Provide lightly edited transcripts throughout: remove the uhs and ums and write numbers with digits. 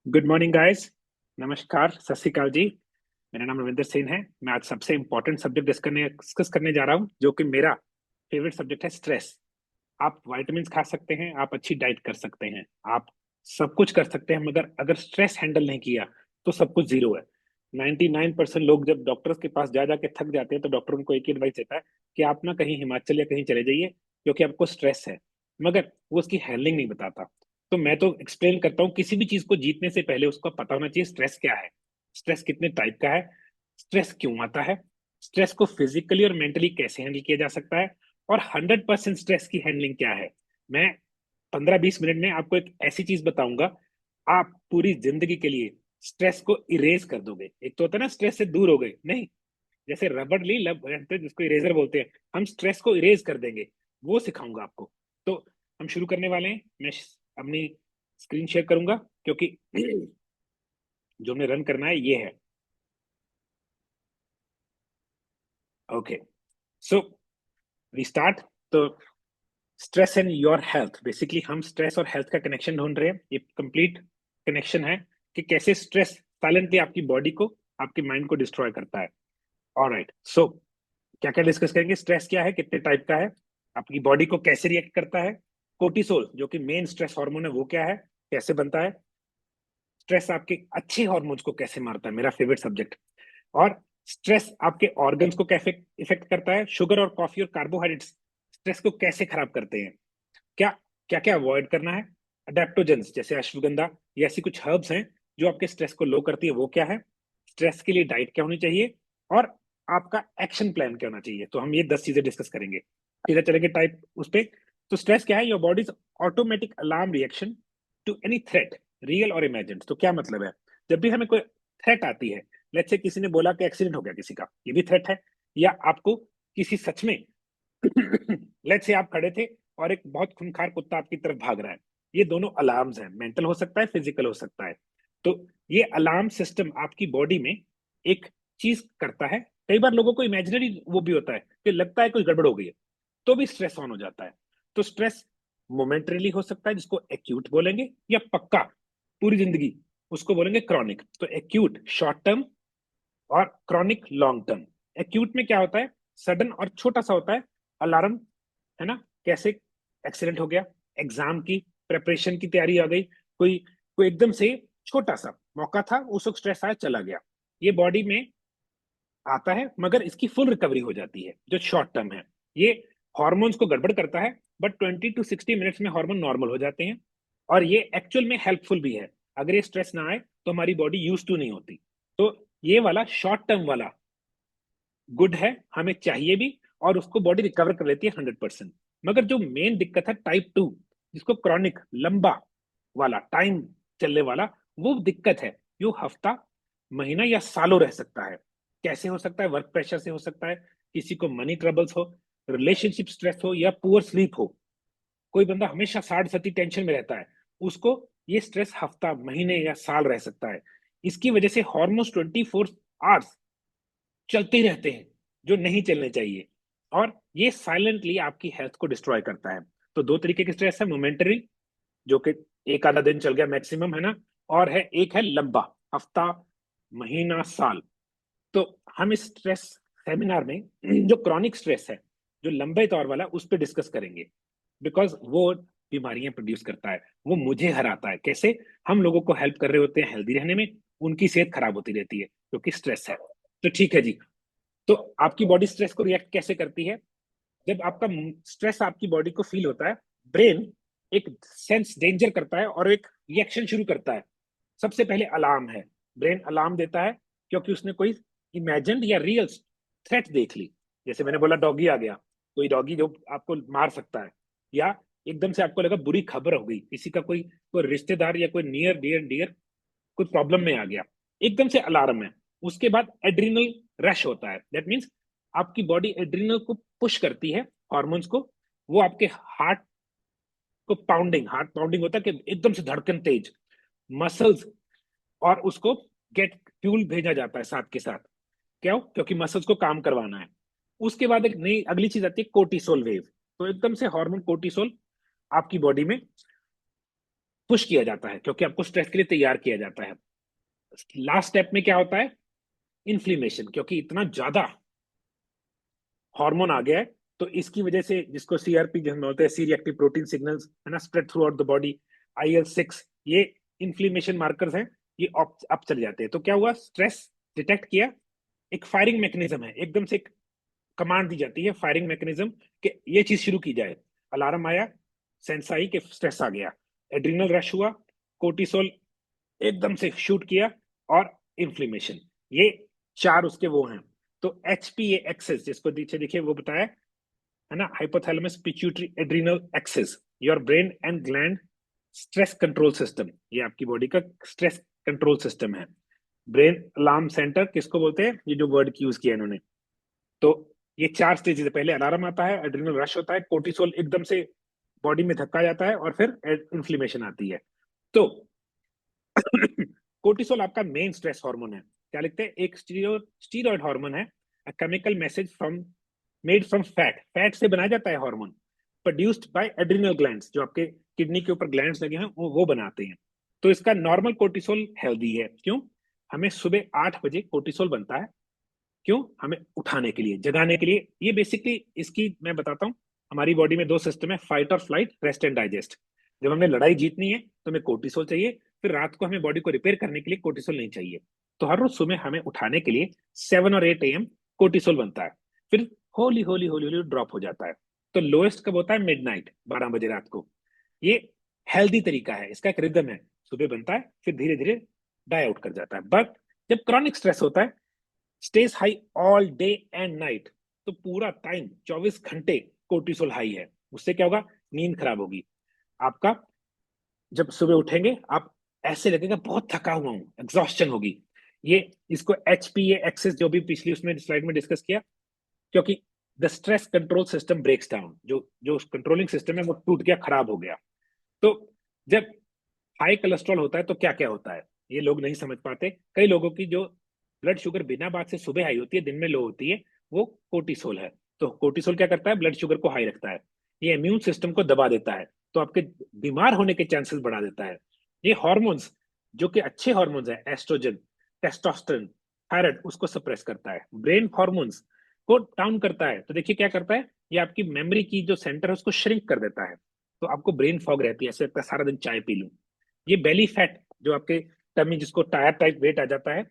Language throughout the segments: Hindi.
Good morning guys. नमस्कार, सत श्री अकाल जी। मेरा नाम रविंदर सेन है। मैं आज सबसे इंपॉर्टेंट सब्जेक्ट डिस्कस करने जा रहा हूं, जो कि मेरा फेवरेट सब्जेक्ट है, स्ट्रेस। आप विटामिन खा सकते हैं, आप अच्छी डाइट कर सकते हैं, आप सब कुछ कर सकते हैं, मगर अगर स्ट्रेस हैंडल नहीं किया तो सब कुछ जीरो है। 99% लोग जब डॉक्टर्स के पास जा जाके थक जाते हैं तो डॉक्टर उनको एक ही एडवाइस देता है कि आप ना कहीं हिमाचल या कहीं चले जाइए, क्योंकि आपको स्ट्रेस है। मगर वो उसकी हैंडलिंग नहीं बताता। तो मैं तो एक्सप्लेन करता हूँ, किसी भी चीज को जीतने से पहले उसको पता होना चाहिए स्ट्रेस क्या है, स्ट्रेस कितने टाइप का है, स्ट्रेस क्यों आता है, स्ट्रेस को फिजिकली और मेंटली कैसे हैंडल किया जा सकता है, और 100% स्ट्रेस की हैंडलिंग क्या है। मैं 15-20 मिनट में आपको एक ऐसी चीज बताऊंगा, आप पूरी जिंदगी के लिए स्ट्रेस को इरेज कर दोगे। एक तो होता है ना स्ट्रेस से दूर हो गए, नहीं, जैसे रबड़ ली लब जिसको इरेजर बोलते हैं, हम स्ट्रेस को इरेज कर देंगे, वो सिखाऊंगा आपको। तो हम शुरू करने वाले हैं। मैं अपनी स्क्रीन शेयर करूंगा, क्योंकि जो हमने रन करना है ये है। Okay, so we start. तो stress and your health, basically हम स्ट्रेस और हेल्थ का कनेक्शन ढूंढ रहे हैं। ये कंप्लीट कनेक्शन है कि कैसे स्ट्रेस साइलेंटली आपकी बॉडी को, आपके माइंड को डिस्ट्रॉय करता है। ऑलराइट, सो क्या क्या डिस्कस करेंगे। स्ट्रेस क्या है, कितने टाइप का है, आपकी बॉडी को कैसे रिएक्ट करता है, कोर्टिसोल जो कि मेन स्ट्रेस हार्मोन है वो क्या है, कैसे बनता है, स्ट्रेस आपके अच्छे हार्मोन्स को कैसे मारता है, मेरा फेवरेट सब्जेक्ट, और स्ट्रेस आपके ऑर्गन्स को कैसे इफेक्ट करता है, शुगर और कॉफी और कार्बोहाइड्रेट्स स्ट्रेस को कैसे खराब करते हैं, क्या क्या क्या अवॉइड करना है, अडेप्टोजेंस जैसे अश्वगंधा या ऐसी कुछ हर्ब्स हैं जो आपके स्ट्रेस को लो करती है वो क्या है, स्ट्रेस के लिए डाइट क्या होनी चाहिए, और आपका एक्शन प्लान क्या होना चाहिए। तो हम ये 10 चीजें डिस्कस करेंगे। सीधा चलेंगे टाइप उस पे। तो स्ट्रेस क्या है, your body's automatic alarm reaction to any threat, real और इमेजिन्ड। तो क्या मतलब है, जब भी हमें कोई थ्रेट आती है, लेट्स से किसी ने बोला कि एक्सीडेंट हो गया किसी का, ये भी थ्रेट है, या आपको किसी सच में लेट्स से आप खड़े थे और एक बहुत खूंखार कुत्ता आपकी तरफ भाग रहा है, ये दोनों अलार्म्स हैं, मेंटल हो सकता है, फिजिकल हो सकता है। तो ये अलार्म सिस्टम आपकी बॉडी में एक चीज करता है। कई बार लोगों को इमेजिनरी वो भी होता है कि लगता है कुछ गड़बड़ हो गई है, तो भी स्ट्रेस ऑन हो जाता है। तो स्ट्रेस मोमेंटरीली हो सकता है, जिसको एक्यूट बोलेंगे, या पक्का पूरी जिंदगी, उसको बोलेंगे क्रॉनिक। तो एक्यूट शॉर्ट टर्म और क्रॉनिक लॉन्ग टर्म। एक्यूट में क्या होता है, सडन और छोटा सा होता है अलार्म, है ना, कैसे एक्सीडेंट हो गया, एग्जाम की प्रेपरेशन की तैयारी आ गई, कोई कोई एकदम से छोटा सा मौका था, उस वक्त स्ट्रेस आया चला गया, ये बॉडी में आता है, मगर इसकी फुल रिकवरी हो जाती है। जो शॉर्ट टर्म है, ये हॉर्मोन्स को गड़बड़ करता है, बट 20 to 60 मिनट्स में हार्मोन नॉर्मल हो जाते हैं, और ये एक्चुअल में हेल्पफुल भी है। अगर ये स्ट्रेस ना आए तो हमारी बॉडी यूज टू नहीं होती। तो ये वाला शॉर्ट टर्म वाला गुड है, हमें चाहिए भी, और उसको बॉडी रिकवर कर लेती है 100%। मगर जो मेन दिक्कत है टाइप 2, जिसको क्रॉनिक लंबा वाला टाइम चलने वाला, वो दिक्कत है जो हफ्ता, महीना या सालों रह सकता है। कैसे हो सकता है, वर्क प्रेशर से हो सकता है, किसी को मनी ट्रबल्स हो, रिलेशनशिप स्ट्रेस हो, या पुअर स्लीप हो। कोई बंदा हमेशा 60-70 टेंशन में रहता है, उसको ये स्ट्रेस हफ्ता, महीने या साल रह सकता है। इसकी वजह से हॉर्मोन्स 24 आवर्स चलते ही रहते हैं, जो नहीं चलने चाहिए, और ये साइलेंटली आपकी हेल्थ को डिस्ट्रॉय करता है। तो दो तरीके की स्ट्रेस है, मोमेंटरी, जो कि एक आधा दिन चल गया मैक्सिमम, है ना, और है एक है लंबा, हफ्ता, महीना, साल। तो हम इस स्ट्रेस सेमिनार में जो क्रॉनिक स्ट्रेस है, जो लंबे दौर वाला, उस पर डिस्कस करेंगे, बिकॉज वो बीमारियां प्रोड्यूस करता है, वो मुझे हराता है। कैसे हम लोगों को हेल्प कर रहे होते हैं हेल्दी रहने में, उनकी सेहत खराब होती रहती है क्योंकि स्ट्रेस है। तो ठीक है जी। तो आपकी बॉडी स्ट्रेस को रिएक्ट कैसे करती है, जब आपका स्ट्रेस आपकी बॉडी को फील होता है, ब्रेन एक सेंस डेंजर करता है और एक रिएक्शन शुरू करता है। सबसे पहले अलार्म है, ब्रेन अलार्म देता है, क्योंकि उसने कोई इमेजिन्ड या रियल थ्रेट देख ली। जैसे मैंने बोला डॉगी आ गया, कोई डॉगी जो आपको मार सकता है, या एकदम से आपको लगा बुरी खबर हो गई, किसी का कोई कोई रिश्तेदार या कोई नियर डियर डियर कोई प्रॉब्लम में आ गया, एकदम से अलार्म है। उसके बाद एड्रिनल रश होता है, दैट मीन्स आपकी बॉडी एड्रिनल को पुश करती है, हॉर्मोन्स को, वो आपके हार्ट को पाउंडिंग, हार्ट पाउंडिंग होता है कि एकदम से धड़कन तेज, मसल्स, और उसको गेट फ्यूल भेजा जाता है साथ के साथ। क्यों, क्योंकि मसल्स को काम करवाना है। उसके बाद एक नई अगली चीज आती है कोर्टिसोल वेव। तो एकदम से हार्मोन कोर्टिसोल आपकी बॉडी में पुश किया जाता है, क्योंकि आपको स्ट्रेस के लिए तैयार किया जाता है। लास्ट स्टेप में क्या होता है? इन्फ्लेमेशन, क्योंकि इतना ज्यादा हार्मोन आ गया है, तो इसकी वजह से, जिसको सीआरपी जो हम बोलते हैं, सी रिएक्टिव प्रोटीन सिग्नल्स, है ना, spread through out the body, IL-6, ये इन्फ्लेमेशन मार्कर्स हैं, ये अप चले जाते हैं। तो क्या हुआ? स्ट्रेस डिटेक्ट किया, एक फायरिंग मैकेनिज्म है, एकदम से कमांड दी जाती है, फायरिंग मैकेनिज्म, कि ये चीज शुरू की जाए। अलार्म आया, सेंस आई कि स्ट्रेस आ गया, एड्रिनल रश हुआ, कोर्टिसोल एकदम से शूट किया, और इन्फ्लेमेशन। ये चार उसके वो हैं। तो HPA एक्सेस, जिसको नीचे देखिए वो बताया, है ना, hypothalamus pituitary adrenal axis, your brain and gland stress control system, ये आपकी बॉडी का स्ट्रेस कंट्रोल सिस्टम है। ब्रेन अलार्म सेंटर किसको बोलते हैं? ये जो वर्ड यूज किया इन्होंने। तो ये चार स्टेजेस है, पहले अलार्म आता है, एड्रिनल रश होता है, कोर्टिसोल एकदम से बॉडी में धक्का जाता है, और फिर इन्फ्लेमेशन आती है। तो कोर्टिसोल आपका मेन स्ट्रेस हार्मोन है। क्या लिखते हैं? एक स्टीरॉयड हार्मोन है, chemical message from made from fat, fat से बनाया जाता है hormone, produced by adrenal glands, जो आपके किडनी के ऊपर ग्लैंड्स लगे हैं वो बनाते हैं। तो इसका नॉर्मल कोर्टिसोल हेल्दी है। क्यों? हमें सुबह 8 बजे कोर्टिसोल बनता है। क्यों? हमें उठाने के लिए, जगाने के लिए। ये बेसिकली, इसकी मैं बताता हूँ, हमारी बॉडी में दो सिस्टम है, फाइट और फ्लाइट, रेस्ट एंड डाइजेस्ट। जब हमें लड़ाई जीतनी है तो हमें कोर्टिसोल चाहिए, फिर रात को हमें बॉडी को रिपेयर करने के लिए कोर्टिसोल नहीं चाहिए। तो हर रोज सुबह हमें उठाने के लिए 7 और 8 AM कोर्टिसोल बनता है, फिर होली होली होली होली ड्रॉप हो जाता है। तो लोएस्ट कब होता है? मिडनाइट, 12 बजे रात को। ये हेल्दी तरीका है, इसका एक रिदम है, सुबह बनता है, फिर धीरे धीरे डाई आउट कर जाता है। बट जब क्रॉनिक स्ट्रेस होता है, stage high all day and night, तो पूरा टाइम 24 घंटे कोर्टिसोल हाई है, उससे क्या होगा? नींद खराब होगी आपका। जब सुबह उठेंगे आप, ऐसे लगेगा बहुत थका हुआ हूं, एग्जॉस्शन होगी। ये, इसको HPA एक्सेस, जो भी पिछली उसमें स्लाइड में डिस्कस किया, क्योंकि the stress control system breaks down, जो जो कंट्रोलिंग सिस्टम है वो टूट गया, खराब हो गया। तो जब हाई कोलेस्ट्रॉल होता है तो क्या क्या होता है, ये लोग नहीं समझ पाते। कई लोगों की जो ब्लड शुगर बिना बात से सुबह हाई होती है, दिन में लो होती है, वो कोर्टिसोल है। तो कोर्टिसोल क्या करता है? ब्लड शुगर को हाई रखता है, ये इम्यून सिस्टम को दबा देता है, तो आपके बीमार होने के चांसेस बढ़ा देता है। ये हॉर्मोन्स, जो कि अच्छे हॉर्मोन्स है, एस्ट्रोजन, टेस्टोस्टेरोन, थायराइड, उसको सप्रेस करता है। ब्रेन हॉर्मोन्स को डाउन करता है। तो देखिए क्या करता है, ये आपकी मेमोरी की जो सेंटर है उसको श्रिंक कर देता है, तो आपको ब्रेन फॉग रहती है, ऐसे लगता है सारा दिन चाय पी लूं। ये बेली फैट, जो आपके टमी, जिसको टायर टाइप वेट आ जाता है,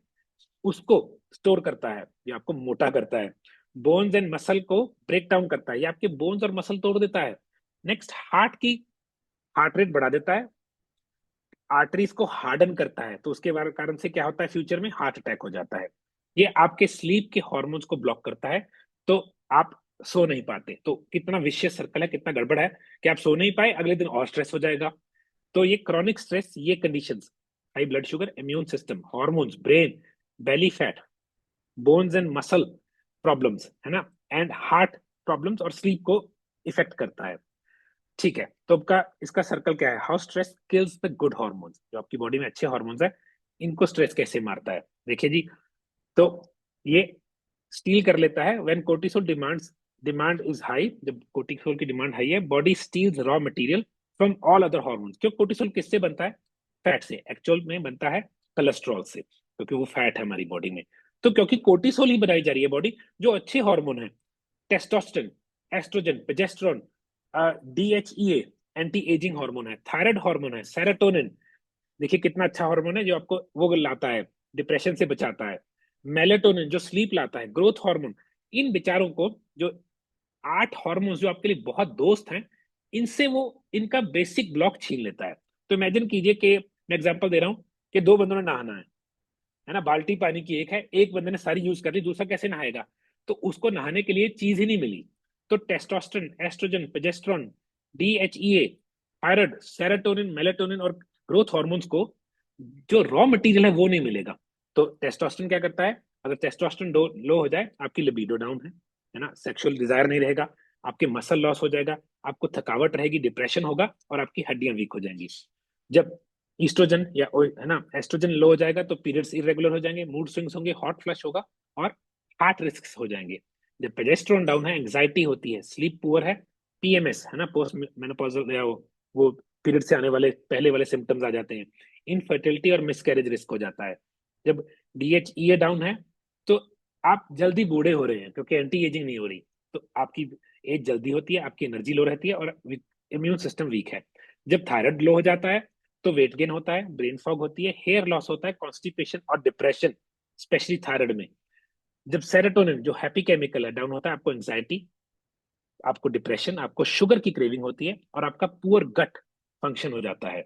उसको स्टोर करता है, ये आपको मोटा करता है। बोन्स एंड मसल को ब्रेक डाउन करता है, ये आपके बोन्स और मसल तोड़ देता है। नेक्स्ट, हार्ट की हार्ट रेट बढ़ा देता है, आर्टरीज को हार्डन करता है, तो उसके कारण से क्या होता है? फ्यूचर में हार्ट अटैक हो जाता है। ये आपके स्लीप के हॉर्मोन्स को ब्लॉक करता है, तो आप सो नहीं पाते। तो कितना विशियस सर्कल है, कितना गड़बड़ है कि आप सो नहीं पाए, अगले दिन और स्ट्रेस हो जाएगा। तो ये क्रॉनिक स्ट्रेस, ये conditions, high blood sugar, immune system, hormones, brain, belly fat, bones and muscle problems, है ना, एंड हार्ट प्रॉब्लम्स और स्लीप को इफेक्ट करता है। ठीक है, तो आपका इसका सर्कल क्या है? How stress kills the good hormones, जो आपकी बॉडी में अच्छे हॉर्मोन्स है, इनको स्ट्रेस कैसे मारता है? देखिए जी, तो ये स्टील कर लेता है। When cortisol demand is high, जब कोर्टिसोल की डिमांड हाई है, body steals raw material from all other hormones. क्यों? कोर्टिसोल किससे बनता है? फैट से। एक्चुअल में बनता है कोलेस्ट्रॉल से, क्योंकि वो फैट है हमारी बॉडी में। तो क्योंकि कोर्टिसोल ही बनाई जा रही है बॉडी, जो अच्छे हार्मोन है, testosterone, oestrogen, progesterone, DHEA anti ageing hormone है, थायराइड हार्मोन है, सेरोटोनिन, देखिए कितना अच्छा हार्मोन है, जो आपको वो लाता है, डिप्रेशन से बचाता है। मेलेटोनिन, जो स्लीप लाता है, ग्रोथ हार्मोन। इन बेचारों को, जो 8 हार्मोन्स जो आपके लिए बहुत दोस्त हैं, इनसे वो इनका बेसिक ब्लॉक छीन लेता है। तो इमेजिन कीजिए कि मैं एग्जांपल दे रहा हूं कि दो बंदों ने नहाना है ना, बाल्टी पानी की एक है, एक बंदे ने सारी यूज कर ली, दूसरा कैसे नहाएगा? तो उसको नहाने के लिए चीज ही नहीं मिली। तो testosterone, oestrogen, progesterone, DHEA, thyroid, serotonin, melatonin और ग्रोथ हार्मोन्स को जो रॉ मटेरियल है वो नहीं मिलेगा। तो टेस्टोस्टेरोन क्या करता है? अगर टेस्टोस्टेरोन लो हो जाए, आपकी लिबिडो डाउन है ना, सेक्सुअल डिजायर नहीं रहेगा, आपके मसल लॉस हो जाएगा, आपको थकावट रहेगी, डिप्रेशन होगा, और आपकी हड्डियां वीक हो जाएंगी। जब ईस्ट्रोजन या है ना, एस्ट्रोजन लो हो जाएगा, तो पीरियड्स इरेगुलर हो जाएंगे, मूड स्विंग्स होंगे, हॉट फ्लश होगा, और हार्ट रिस्क हो जाएंगे। जब प्रोजेस्टेरोन डाउन है, एंग्जाइटी होती है, स्लीप पुअर है, PMS है ना, पोस्ट मेनोपॉजल या वो पीरियड से आने वाले पहले वाले सिम्टम्स आ जाते हैं, इनफर्टिलिटी और मिसकैरेज रिस्क हो जाता है। जब DHEA डाउन है तो आप जल्दी बूढ़े हो रहे हैं क्योंकि एंटी एजिंग नहीं हो रही, तो आपकी एज जल्दी होती है, आपकी एनर्जी लो रहती है और इम्यून सिस्टम वीक है। जब थायराइड लो हो जाता है तो वेट गेन होता है, ब्रेन फॉग होती है, हेयर लॉस होता है, कॉन्स्टिपेशन और डिप्रेशन, स्पेशली थायराइड में। जब सेरोटोनिन जो हैप्पी केमिकल है डाउन होता है, आपको एंजाइटी, आपको डिप्रेशन, आपको शुगर की क्रेविंग होती है और आपका पुअर गट फंक्शन हो जाता है।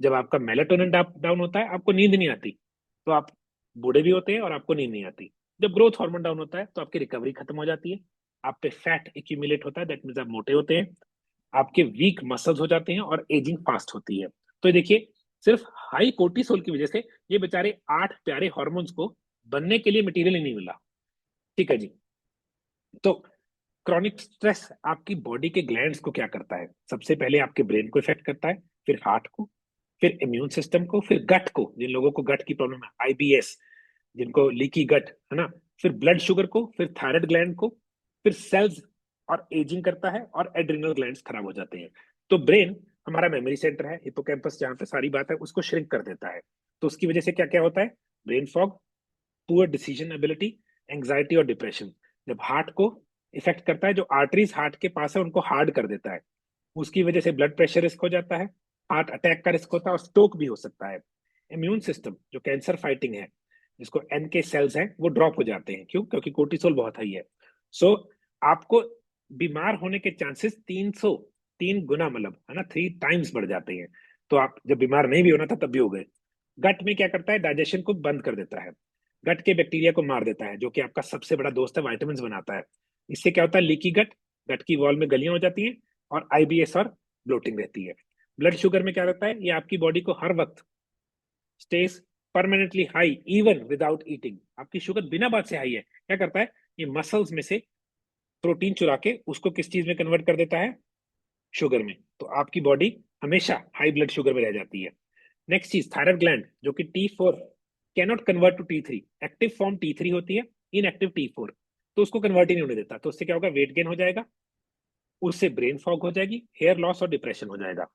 जब आपका मेलाटोनिन डाउन होता है, आपको नींद नहीं आती, तो आप बूढ़े भी होते हैं और आपको नींद नहीं आती। जब ग्रोथ हार्मोन डाउन होता है तो आपकी रिकवरी खत्म हो जाती है, आप पे फैट एक्यूमुलेट होता है, दैट मीन्स आप मोटे होते हैं, आपके वीक मसल्स हो जाते हैं और एजिंग फास्ट होती है। तो देखिए, सिर्फ हाई कोर्टिसोल की वजह से ये बेचारे 8 प्यारे हॉर्मोन्स को बनने के लिए मटेरियल ही नहीं मिला। ठीक है जी। तो क्रॉनिक स्ट्रेस आपकी बॉडी के ग्लैंड्स को क्या करता है? सबसे पहले आपके ब्रेन को इफेक्ट करता है, फिर हार्ट को, फिर इम्यून सिस्टम को, फिर गट को, जिन लोगों को गट की प्रॉब्लम है, IBS, जिनको लीकी गट है ना, फिर ब्लड शुगर को, फिर थायराइड ग्लैंड को, फिर सेल्स और एजिंग करता है और एड्रिनल ग्लैंड्स खराब हो जाते हैं। तो ब्रेन हमारा मेमोरी सेंटर है, हिप्पोकैम्पस जहाँ पे सारी बात है उसको श्रिंक कर देता है। तो उसकी वजह से क्या क्या होता है? Brain fog, poor decision ability, anxiety और डिप्रेशन। जब हार्ट को इफेक्ट करता है, जो आर्टरीज हार्ट के पास है उनको हार्ड कर देता है, उसकी वजह से ब्लड प्रेशर रिस्क हो जाता है, हार्ट अटैक का रिस्क होता है और स्ट्रोक भी हो सकता है। इम्यून सिस्टम जो कैंसर फाइटिंग है, जिसको NK सेल्स हैं, वो ड्रॉप हो जाते हैं। क्यों? क्योंकि कोर्टिसोल बहुत हाई है। सो आपको बीमार होने के चांसेस 303 गुना, मतलब है ना, 3 टाइम्स बढ़ जाते हैं। तो आप जब बीमार नहीं भी होना था तब भी हो गए। गट में क्या करता है? डाइजेशन को बंद कर देता है, गट के बैक्टीरिया को मार देता है, जो कि आपका सबसे बड़ा दोस्त है, वाइटामिन बनाता है। इससे क्या होता है? लीकी गट, गट की वॉल में गलियां हो जाती हैं और IBS और ब्लोटिंग रहती है। ब्लड शुगर में क्या रहता है? ये आपकी बॉडी को हर वक्त stage permanently high even without eating. आपकी शुगर बिना बात से हाई है, क्या करता है? ये मसल्स में से प्रोटीन चुरा के उसको किस चीज में कन्वर्ट कर देता है? शुगर में। तो आपकी बॉडी हमेशा हाई ब्लड शुगर में रह जाती है। नेक्स्ट चीज, थायराइड ग्लैंड जो कि T4 cannot convert to T3, active form T3 होती है, इनएक्टिव T4, तो उसको कन्वर्ट ही नहीं होने देता। तो उससे क्या होगा? वेट गेन हो जाएगा, उससे ब्रेन फॉग हो जाएगी, हेयर लॉस और डिप्रेशन हो जाएगा।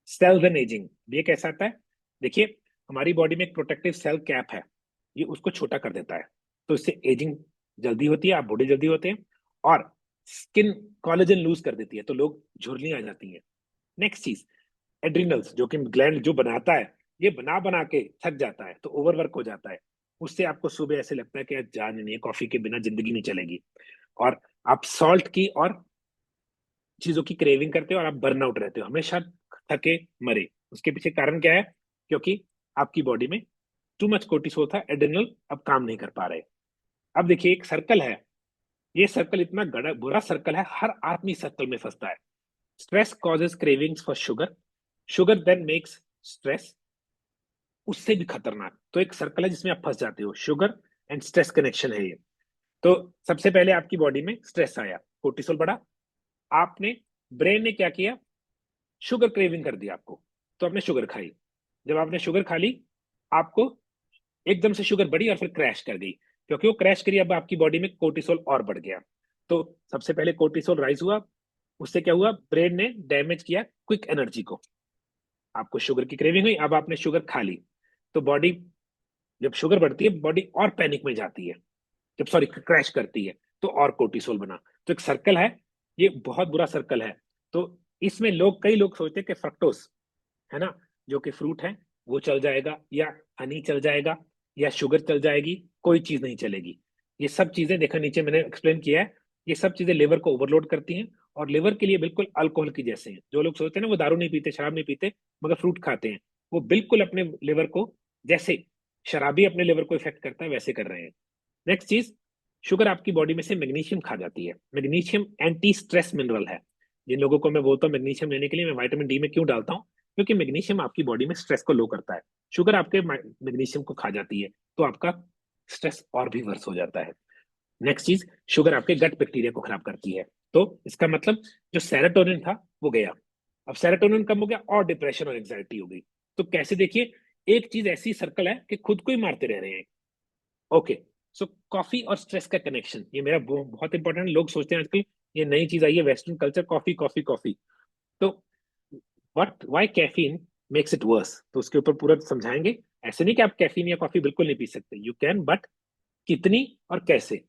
सेल्स एंड एजिंग, ये कैसा आता है? देखिए, हमारी बॉडी में एक प्रोटेक्टिव सेल कैप है, ये उसको छोटा कर देता है, तो इससे एजिंग जल्दी होती है, आप बूढ़े जल्दी होते हैं, और स्किन कोलेजन लूज कर देती है, तो लोग झुर्रियां आ जाती हैं। नेक्स्ट चीज, एड्रिनल्स जो कि ग्लैंड जो बनाता है, ये बना बना के थक जाता है, तो ओवरवर्क हो जाता है, उससे आपको सुबह ऐसे लगता है कि यार जान ही नहीं है, कॉफी के बिना जिंदगी नहीं चलेगी, और आप सॉल्ट की और चीजों की क्रेविंग करते हो और आप बर्नआउट रहते हो, हमेशा थके मरे। उसके पीछे कारण क्या है? क्योंकि आपकी बॉडी में टू मच कोर्टिसोल था, एड्रिनल अब काम नहीं कर पा रहे। अब देखिए, एक सर्कल है, ये सर्कल इतना बुरा सर्कल है, हर आदमी सर्कल में फंसता है। Stress causes cravings for sugar, sugar then makes stress, उससे भी खतरनाक। तो एक सर्कल है जिसमें आप फंस जाते हो, शुगर एंड स्ट्रेस कनेक्शन है ये। तो सबसे पहले आपकी बॉडी में स्ट्रेस आया, कोर्टिसोल बढ़ा, आपने, ब्रेन ने क्या किया? शुगर क्रेविंग कर दी आपको, तो आपने शुगर खाई। जब आपने शुगर खा ली, आपको एकदम से शुगर बढ़ी और फिर क्रैश कर गई। क्योंकि वो क्रैश करी, अब आपकी बॉडी में कोर्टिसोल और बढ़ गया। तो सबसे पहले कोर्टिसोल राइज हुआ, उससे क्या हुआ? ब्रेन ने डैमेज किया क्विक एनर्जी को, आपको शुगर की क्रेविंग हुई, अब आपने शुगर खा ली, तो बॉडी, जब शुगर बढ़ती है बॉडी और पैनिक में जाती है, जब सॉरी क्रैश करती है, तो और कोर्टिसोल बना। तो एक सर्कल है, ये बहुत बुरा सर्कल है। तो इसमें लोग, कई लोग सोचते हैं कि फ्रक्टोस है ना, जो कि फ्रूट है, वो चल जाएगा, या हनी चल जाएगा, या शुगर चल जाएगी, कोई चीज नहीं चलेगी। ये सब चीजें देखो, नीचे मैंने एक्सप्लेन किया है, ये सब चीजें लिवर को ओवरलोड करती हैं और लिवर के लिए बिल्कुल अल्कोहल की जैसे हैं। जो लोग सोचते हैं ना वो दारू नहीं पीते, शराब नहीं पीते, मगर फ्रूट खाते हैं, वो बिल्कुल अपने लिवर को, जैसे शराबी अपने लिवर को इफेक्ट करता है, वैसे कर रहे हैं। नेक्स्ट चीज, शुगर आपकी बॉडी में से मैग्नीशियम खा जाती है। मैग्नीशियम एंटी स्ट्रेस मिनरल है। जिन लोगों को मैं बोलता हूँ मैग्नीशियम लेने के लिए, मैं विटामिन डी में क्यों डालता हूँ? क्योंकि मैग्नीशियम आपकी बॉडी में स्ट्रेस को लो करता है। शुगर आपके मैग्नीशियम को खा जाती है, तो आपका स्ट्रेस और भी वर्स हो जाता है। नेक्स्ट चीज, शुगर आपके गट बैक्टीरिया को खराब करती है। तो इसका मतलब जो सेरोटोनिन था वो गया, अब सेरोटोनिन कम हो गया और डिप्रेशन और एंग्जाइटी हो गई। तो कैसे? देखिए, एक चीज ऐसी सर्कल है कि खुद को ही मारते रह रहे हैं। ओके, सो कॉफी और स्ट्रेस का कनेक्शन, ये मेरा बहुत इंपॉर्टेंट, लोग सोचते हैं आजकल ये नई चीज आई है western culture, coffee coffee coffee. तो what why caffeine makes it worse, तो उसके ऊपर पूरा समझाएंगे। ऐसे नहीं कि आप कैफीन या कॉफी बिल्कुल नहीं पी सकते, यू कैन, बट कितनी और कैसे।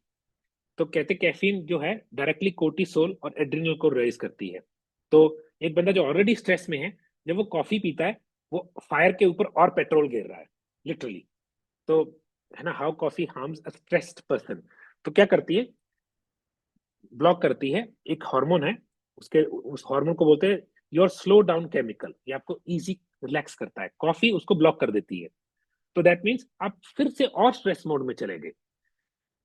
तो कहते कैफीन जो है डायरेक्टली कोर्टिसोल और एड्रिनल को रेज करती है। तो एक बंदा जो ऑलरेडी स्ट्रेस में है, जब वो कॉफी पीता है, वो फायर के ऊपर और पेट्रोल गिर रहा है, लिटरली। तो है ना, how coffee harms a stressed person. तो क्या करती है, ब्लॉक करती है एक हार्मोन है, उसके उस हार्मोन को बोलते हैं योर स्लो डाउन केमिकल। ये आपको इजी रिलैक्स करता है, कॉफी उसको ब्लॉक कर देती है। तो दैट मीन्स आप फिर से और स्ट्रेस मोड में चले गए।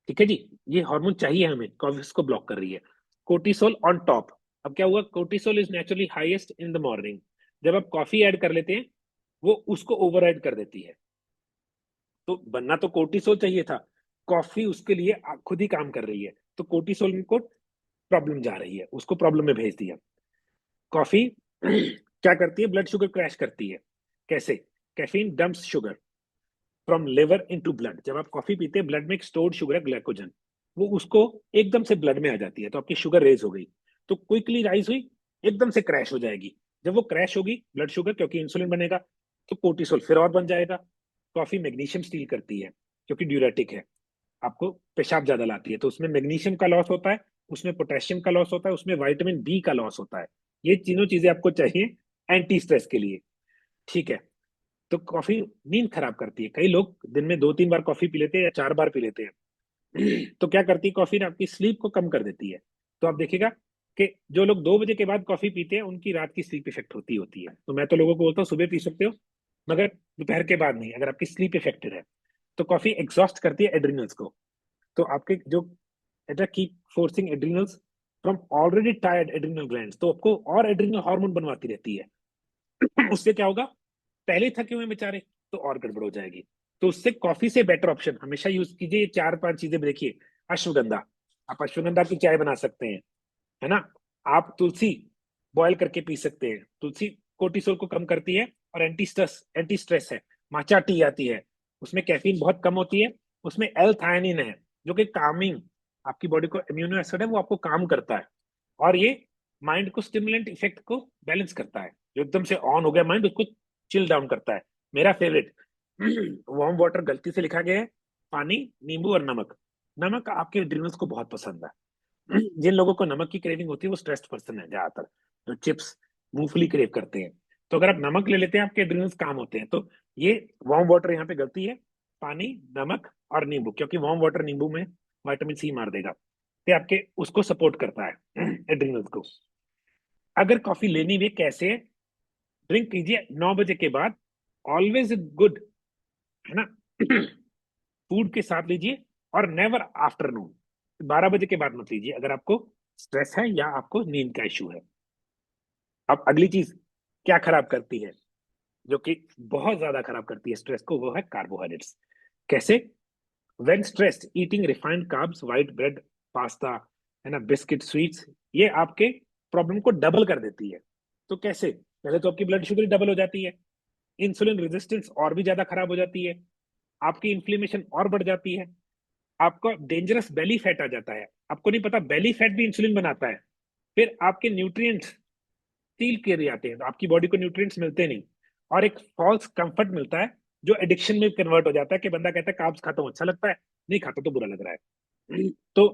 ठीक है जी, ये हार्मोन चाहिए हमें, कॉफी उसको ब्लॉक कर रही है। Cortisol on top. अब क्या हुआ, cortisol is naturally highest in the morning. जब आप कॉफी ऐड कर लेते हैं, वो उसको ओवर कर देती है। तो बनना तो कोर्टिसोल चाहिए था, कॉफी उसके लिए खुद ही काम कर रही है। तो कोर्टिसोल को प्रॉब्लम जा रही है, उसको प्रॉब्लम में भेज दिया। कॉफी क्या करती है, ब्लड शुगर क्रैश करती है। कैसे, caffeine dumps sugar from liver into blood. जब आप कॉफी पीते हैं, ब्लड में एक स्टोर्ड शुगर है ग्लाइकोजन, वो उसको एकदम से ब्लड में आ जाती है, तो आपकी शुगर रेज हो गई। तो क्विकली राइज हुई, एकदम से क्रैश हो जाएगी। जब वो क्रैश होगी ब्लड शुगर, क्योंकि इंसुलिन बनेगा, तो कोर्टिसोल फिर और बन जाएगा। कॉफी मैग्नीशियम स्टील करती है, क्योंकि ड्यूरेटिक है, आपको पेशाब ज्यादा लाती है, तो उसमें मैग्नीशियम का लॉस होता है, उसमें पोटेशियम का लॉस होता है, उसमें विटामिन बी का लॉस होता है। ये तीनों चीजें आपको चाहिए एंटी स्ट्रेस के लिए। ठीक है, तो कॉफी नींद खराब करती है। कई लोग दिन में 2-3 बार कॉफी पी लेते हैं या 4 बार पी लेते हैं। तो क्या करती है कॉफी, ना आपकी स्लीप को कम कर देती है। तो आप देखिएगा कि जो लोग 2 बजे के बाद कॉफी पीते हैं, उनकी रात की स्लीप इफेक्ट होती है। तो मैं तो लोगों को बोलता हूँ सुबह पी सकते हो, मगर दोपहर के बाद नहीं, अगर आपकी स्लीप इफेक्टेड है। तो कॉफी एग्जॉस्ट करती है एड्रिनल्स को। तो आपके जो keep forcing adrenals from already tired adrenal glands, तो आपको और एड्रिनल हार्मोन बनवाती रहती है। उससे क्या होगा, पहले थके हुए बेचारे, तो और गड़बड़ हो जाएगी। तो उससे कॉफी से बेटर ऑप्शन हमेशा यूज कीजिए। 4-5 चीजें देखिए, अश्वगंधा, आप अश्वगंधा की चाय बना सकते हैं, है ना। आप तुलसी बॉयल करके पी सकते हैं, तुलसी कोर्टिसोल को कम करती है और एंटी स्ट्रेस है। माचा टी आती है, उसमें कैफीन बहुत कम होती है, उसमें एल थायनिन है, जो कि कामिंग, आपकी बॉडी को इम्यूनो एसिड है, वो आपको काम करता है। और ये माइंड को स्टिमुलेंट इफेक्ट को बैलेंस करता है। जो एकदम से ऑन हो गया माइंड, उसको चिल डाउन करता है। मेरा फेवरेट वार्म वाटर गलती से लिखा गया है, पानी, नींबू और नमक। नमक आपके ड्रीमर्स को बहुत पसंद है। जिन लोगों को नमक की क्रेविंग होती है, वो स्ट्रेस्ड पर्सन है ज्यादातर, जो चिप्स मूंगफली क्रेव करते हैं। तो अगर आप नमक ले लेते हैं, आपके एड्रिनल्स काम होते हैं। तो ये वार्म वाटर यहाँ पे गलती है, पानी, नमक और नींबू, क्योंकि वार्म वाटर नींबू में विटामिन सी मार देगा, तो आपके उसको सपोर्ट करता है एड्रिनल्स को। अगर कॉफी लेनी भी कैसे, ड्रिंक कीजिए 9 बजे के बाद, ऑलवेज गुड, है ना। फूड के साथ लीजिए, और नेवर आफ्टरनून, 12 बजे के बाद मत लीजिए, अगर आपको स्ट्रेस है या आपको नींद का इशू है। अब अगली चीज क्या खराब करती है, जो कि बहुत ज्यादा खराब करती है स्ट्रेस को, वो है कार्बोहाइड्रेट्स। कैसे, when stressed eating refined carbs, white bread, pasta, है ना, बिस्किट, स्वीट्स, ये आपके प्रॉब्लम को डबल कर देती है। तो कैसे, पहले तो आपकी ब्लड शुगर डबल हो जाती है, इंसुलिन रेजिस्टेंस और भी ज्यादा खराब हो जाती है, आपकी इन्फ्लेमेशन और बढ़ जाती है, आपका डेंजरस बेली फैट आ जाता है। आपको नहीं पता बेली फैट भी इंसुलिन बनाता है। फिर आपके न्यूट्रिएंट्स स्टील के जाते हैं, तो आपकी बॉडी को न्यूट्रिएंट्स मिलते नहीं, और एक फॉल्स कंफर्ट मिलता है, जो एडिक्शन में कन्वर्ट हो जाता है, कि बंदा कहता है कार्ब्स खाता हूं अच्छा लगता है, नहीं खाता तो बुरा लग रहा है। तो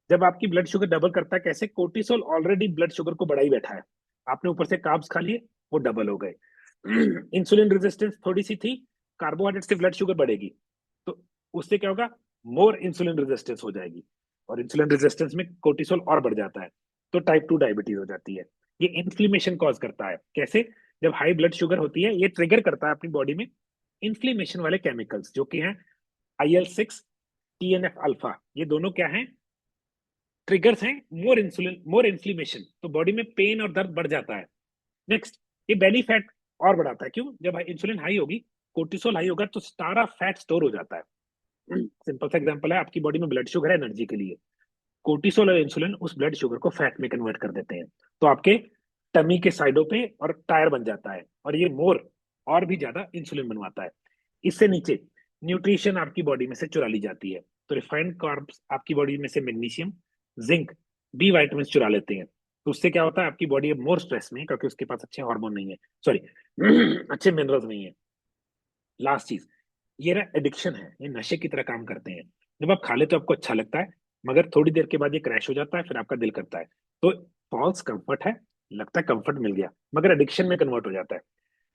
जब आपकी ब्लड शुगर डबल करता है, कैसे, कोर्टिसोल ऑलरेडी ब्लड शुगर को बढ़ा ही बैठा है, आपने ऊपर से कार्ब्स खा लिए, वो डबल हो गए। इंसुलिन रेजिस्टेंस थोड़ी सी थी, कार्बोहाइड्रेट से ब्लड शुगर बढ़ेगी, तो उससे क्या होगा, मोर इंसुलिन रेजिस्टेंस हो जाएगी, और इंसुलिन रेजिस्टेंस में कोर्टिसोल और बढ़ जाता है, तो टाइप 2 डायबिटीज हो जाती है। ये इन्फ्लेमेशन कॉज करता है। कैसे, जब हाई ब्लड शुगर होती है, ये ट्रिगर करता है अपनी बॉडी में इन्फ्लेमेशन वाले केमिकल्स, जो कि हैं IL-6, TNF अल्फा। ये दोनों क्या हैं, ट्रिगर्स हैं मोर इंसुलिन, मोर इन्फ्लेमेशन, तो बॉडी में पेन और दर्द बढ़ जाता है। नेक्स्ट, ये बेली फैट और बढ़ाता है। क्यों, जब इंसुलिन हाई होगी, कोर्टिसोल हाई होगा, तो सारा फैट स्टोर हो जाता है। सिंपल सा एग्जांपल है, आपकी बॉडी में ब्लड शुगर है एनर्जी के लिए, कोर्टिसोल और इंसुलिन उस ब्लड शुगर को फैट में कन्वर्ट कर देते हैं, तो आपके टमी के साइडों पे और टायर बन जाता है, और ये मोर और भी ज्यादा इंसुलिन बनवाता है। इससे नीचे न्यूट्रिशन आपकी बॉडी में से चुरा ली जाती है, तो रिफाइंड कार्ब्स आपकी बॉडी में से मैग्नीशियम, जिंक, बी विटामिन चुरा लेते हैं। तो उससे क्या होता है, आपकी बॉडी अब मोर स्ट्रेस में है क्योंकि उसके पास अच्छे हार्मोन नहीं है, सॉरी अच्छे मिनरल्स नहीं है। लास्ट चीज, ये ना एडिक्शन है, ये नशे की तरह काम करते हैं। जब आप खा लेते हो आपको अच्छा लगता है, मगर थोड़ी देर के बाद ये क्रैश हो जाता है, फिर आपका दिल करता है। तो फॉल्स कंफर्ट है, लगता है कंफर्ट मिल गया, मगर एडिक्शन में कन्वर्ट हो जाता है।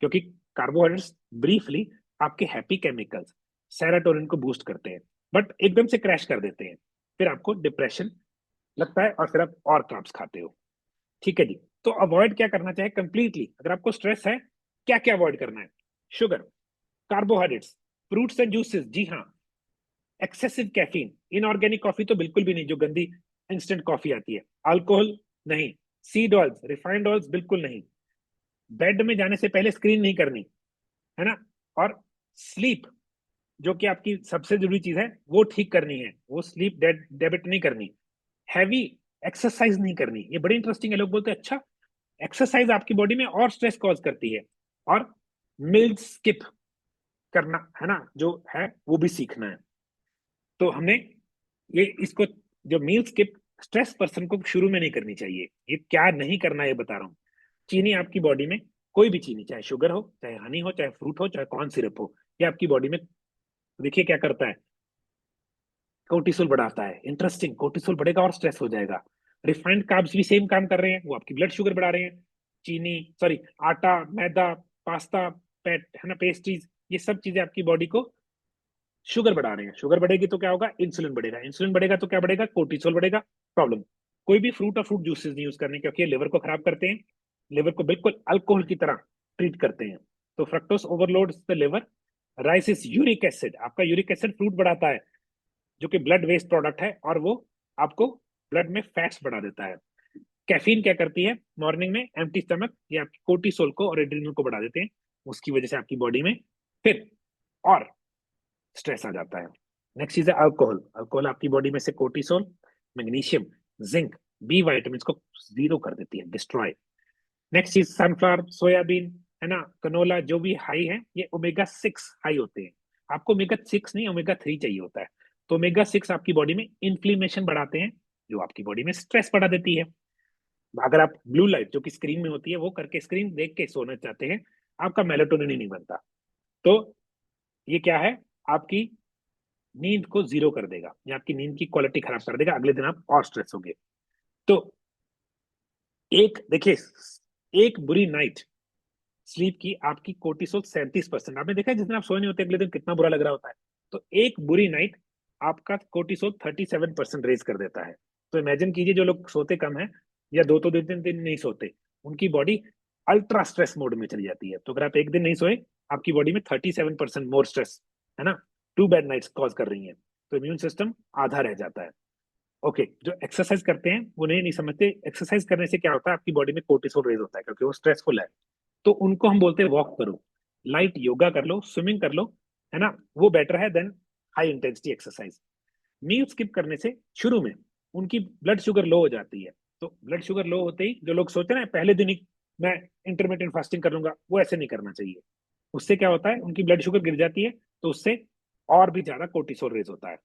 क्योंकि कार्बोहाइड्रेट्स ब्रीफली आपके हैप्पी केमिकल्स सेरोटोनिन को बूस्ट करते हैं, बट एकदम से क्रैश कर देते हैं। फिर आपको डिप्रेशन लगता है और फिर आप और कार्ब्स खाते हो। ठीक है जी। तो अवॉइड क्या करना चाहिए कंप्लीटली, अगर आपको स्ट्रेस है, क्या क्या अवॉइड करना है? Sugar, carbohydrates, fruits and juices, जी हाँ, एक्सेसिव कैफीन, इनऑर्गेनिक कॉफी तो बिल्कुल भी नहीं, जो गंदी इंस्टेंट कॉफी आती है, अल्कोहल नहीं, सीड ऑयल्स, रिफाइंड ऑयल्स बिल्कुल नहीं, बेड में जाने से पहले स्क्रीन नहीं करनी, है ना, और स्लीप, जो कि आपकी सबसे जरूरी चीज है, वो ठीक करनी है, वो स्लीप डेबिट नहीं करनी, हैवी एक्सरसाइज नहीं करनी। ये बड़ी इंटरेस्टिंग है, लोग बोलते हैं अच्छा एक्सरसाइज आपकी बॉडी में और स्ट्रेस कॉज करती है, और मील स्किप करना, है ना, जो है वो भी सीखना है। तो हमने ये इसको, जो मील स्किप स्ट्रेस पर्सन को शुरू में नहीं करनी चाहिए। ये क्या नहीं करना है ये बता रहा हूँ। चीनी आपकी बॉडी में, कोई भी चीनी, चाहे शुगर हो, चाहे हनी हो, चाहे फ्रूट हो, चाहे कॉर्न सिरप हो, ये आपकी बॉडी में देखिए क्या करता है, कोर्टिसोल बढ़ाता है। इंटरेस्टिंग, कोर्टिसोल बढ़ेगा और स्ट्रेस हो जाएगा। रिफाइंड कार्ब्स भी सेम काम कर रहे हैं, वो आपकी ब्लड शुगर बढ़ा रहे हैं। चीनी, सॉरी, आटा, मैदा, पास्ता, पैट, है ना, पेस्ट्रीज, ये सब चीजें आपकी बॉडी को शुगर बढ़ा रहे हैं। शुगर बढ़ेगी तो क्या होगा, इंसुलिन बढ़ेगा, इंसुलिन बढ़ेगा तो क्या बढ़ेगा, कोर्टिसोल बढ़ेगा। प्रॉब्लम, कोई भी फ्रूट और फ्रूट जूसेस नहीं यूज करने, क्योंकि ये लिवर को खराब करते हैं, लिवर को बिल्कुल अल्कोहल की तरह ट्रीट करते हैं। तो fructose overload the liver, rises uric acid, आपका यूरिक एसिड फ्रूट बढ़ाता है, जो कि ब्लड वेस्ट प्रोडक्ट है, और वो आपको ब्लड में फैट्स बढ़ा देता है। कैफीन क्या करती है, मॉर्निंग में एम्प्टी स्टमक ये आपकी कोर्टिसोल को और एड्रेनल को बढ़ा देते हैं, उसकी वजह से आपकी बॉडी में फिर और स्ट्रेस आ जाता है। नेक्स्ट चीज है अल्कोहल, अल्कोहल आपकी बॉडी में से cortisol, magnesium, zinc, B vitamin को जीरो कर देती है, डिस्ट्रॉय। नेक्स्ट चीज सनफ्लावर, सोयाबीन, है ना, कनोला, जो भी हाई है, ये ओमेगा 6 हाई होते हैं। आपको ओमेगा 6 नहीं, ओमेगा 3 चाहिए होता है। तो ओमेगा 6 आपकी बॉडी में इन्फ्लेमेशन बढ़ाते हैं, जो आपकी बॉडी में स्ट्रेस बढ़ा देती है। अगर आप ब्लू लाइट जो कि स्क्रीन में होती है वो करके स्क्रीन देख के सोना चाहते हैं, आपका मेलाटोनिन ही नहीं बनता। तो ये क्या है, आपकी नींद को जीरो कर देगा, या आपकी नींद की क्वालिटी खराब कर देगा, अगले दिन आप और स्ट्रेस होगे। तो एक देखिए, एक बुरी नाइट स्लीप की आपकी कोर्टिसोल 37%, आपने देखा है जिस दिन आप सोए नहीं होते अगले दिन कितना बुरा लग रहा होता है। तो एक बुरी नाइट आपका कोर्टिसोल 37% रेज कर देता है। तो इमेजिन कीजिए, जो लोग सोते कम है या दो तो दिन दिन नहीं सोते, उनकी बॉडी अल्ट्रा स्ट्रेस मोड में चली जाती है। तो अगर आप एक दिन नहीं सोए, आपकी बॉडी में 37% मोर स्ट्रेस, है ना, 2 बैड नाइट्स कॉज कर रही है। तो इम्यून सिस्टम आधा रह जाता है। ओके, जो एक्सरसाइज करते हैं वो नहीं समझते, एक्सरसाइज करने से क्या होता है, आपकी बॉडी में कोर्टिसोल रेज होता है क्योंकि वो स्ट्रेसफुल है। तो उनको हम बोलते हैं वॉक करो, लाइट योगा कर लो, स्विमिंग कर लो, है ना, वो बेटर है देन हाई इंटेंसिटी एक्सरसाइज। मील स्किप करने से शुरू में उनकी ब्लड शुगर लो हो जाती है। तो ब्लड शुगर लो होते ही जो लोग सोचते हैं ना पहले दिन ही मैं इंटरमीडिएट फास्टिंग कर लूंगा, वो ऐसे नहीं करना चाहिए। उससे क्या होता है, उनकी ब्लड शुगर गिर जाती है, तो उससे और भी ज्यादा कोर्टिसोल रेज होता है।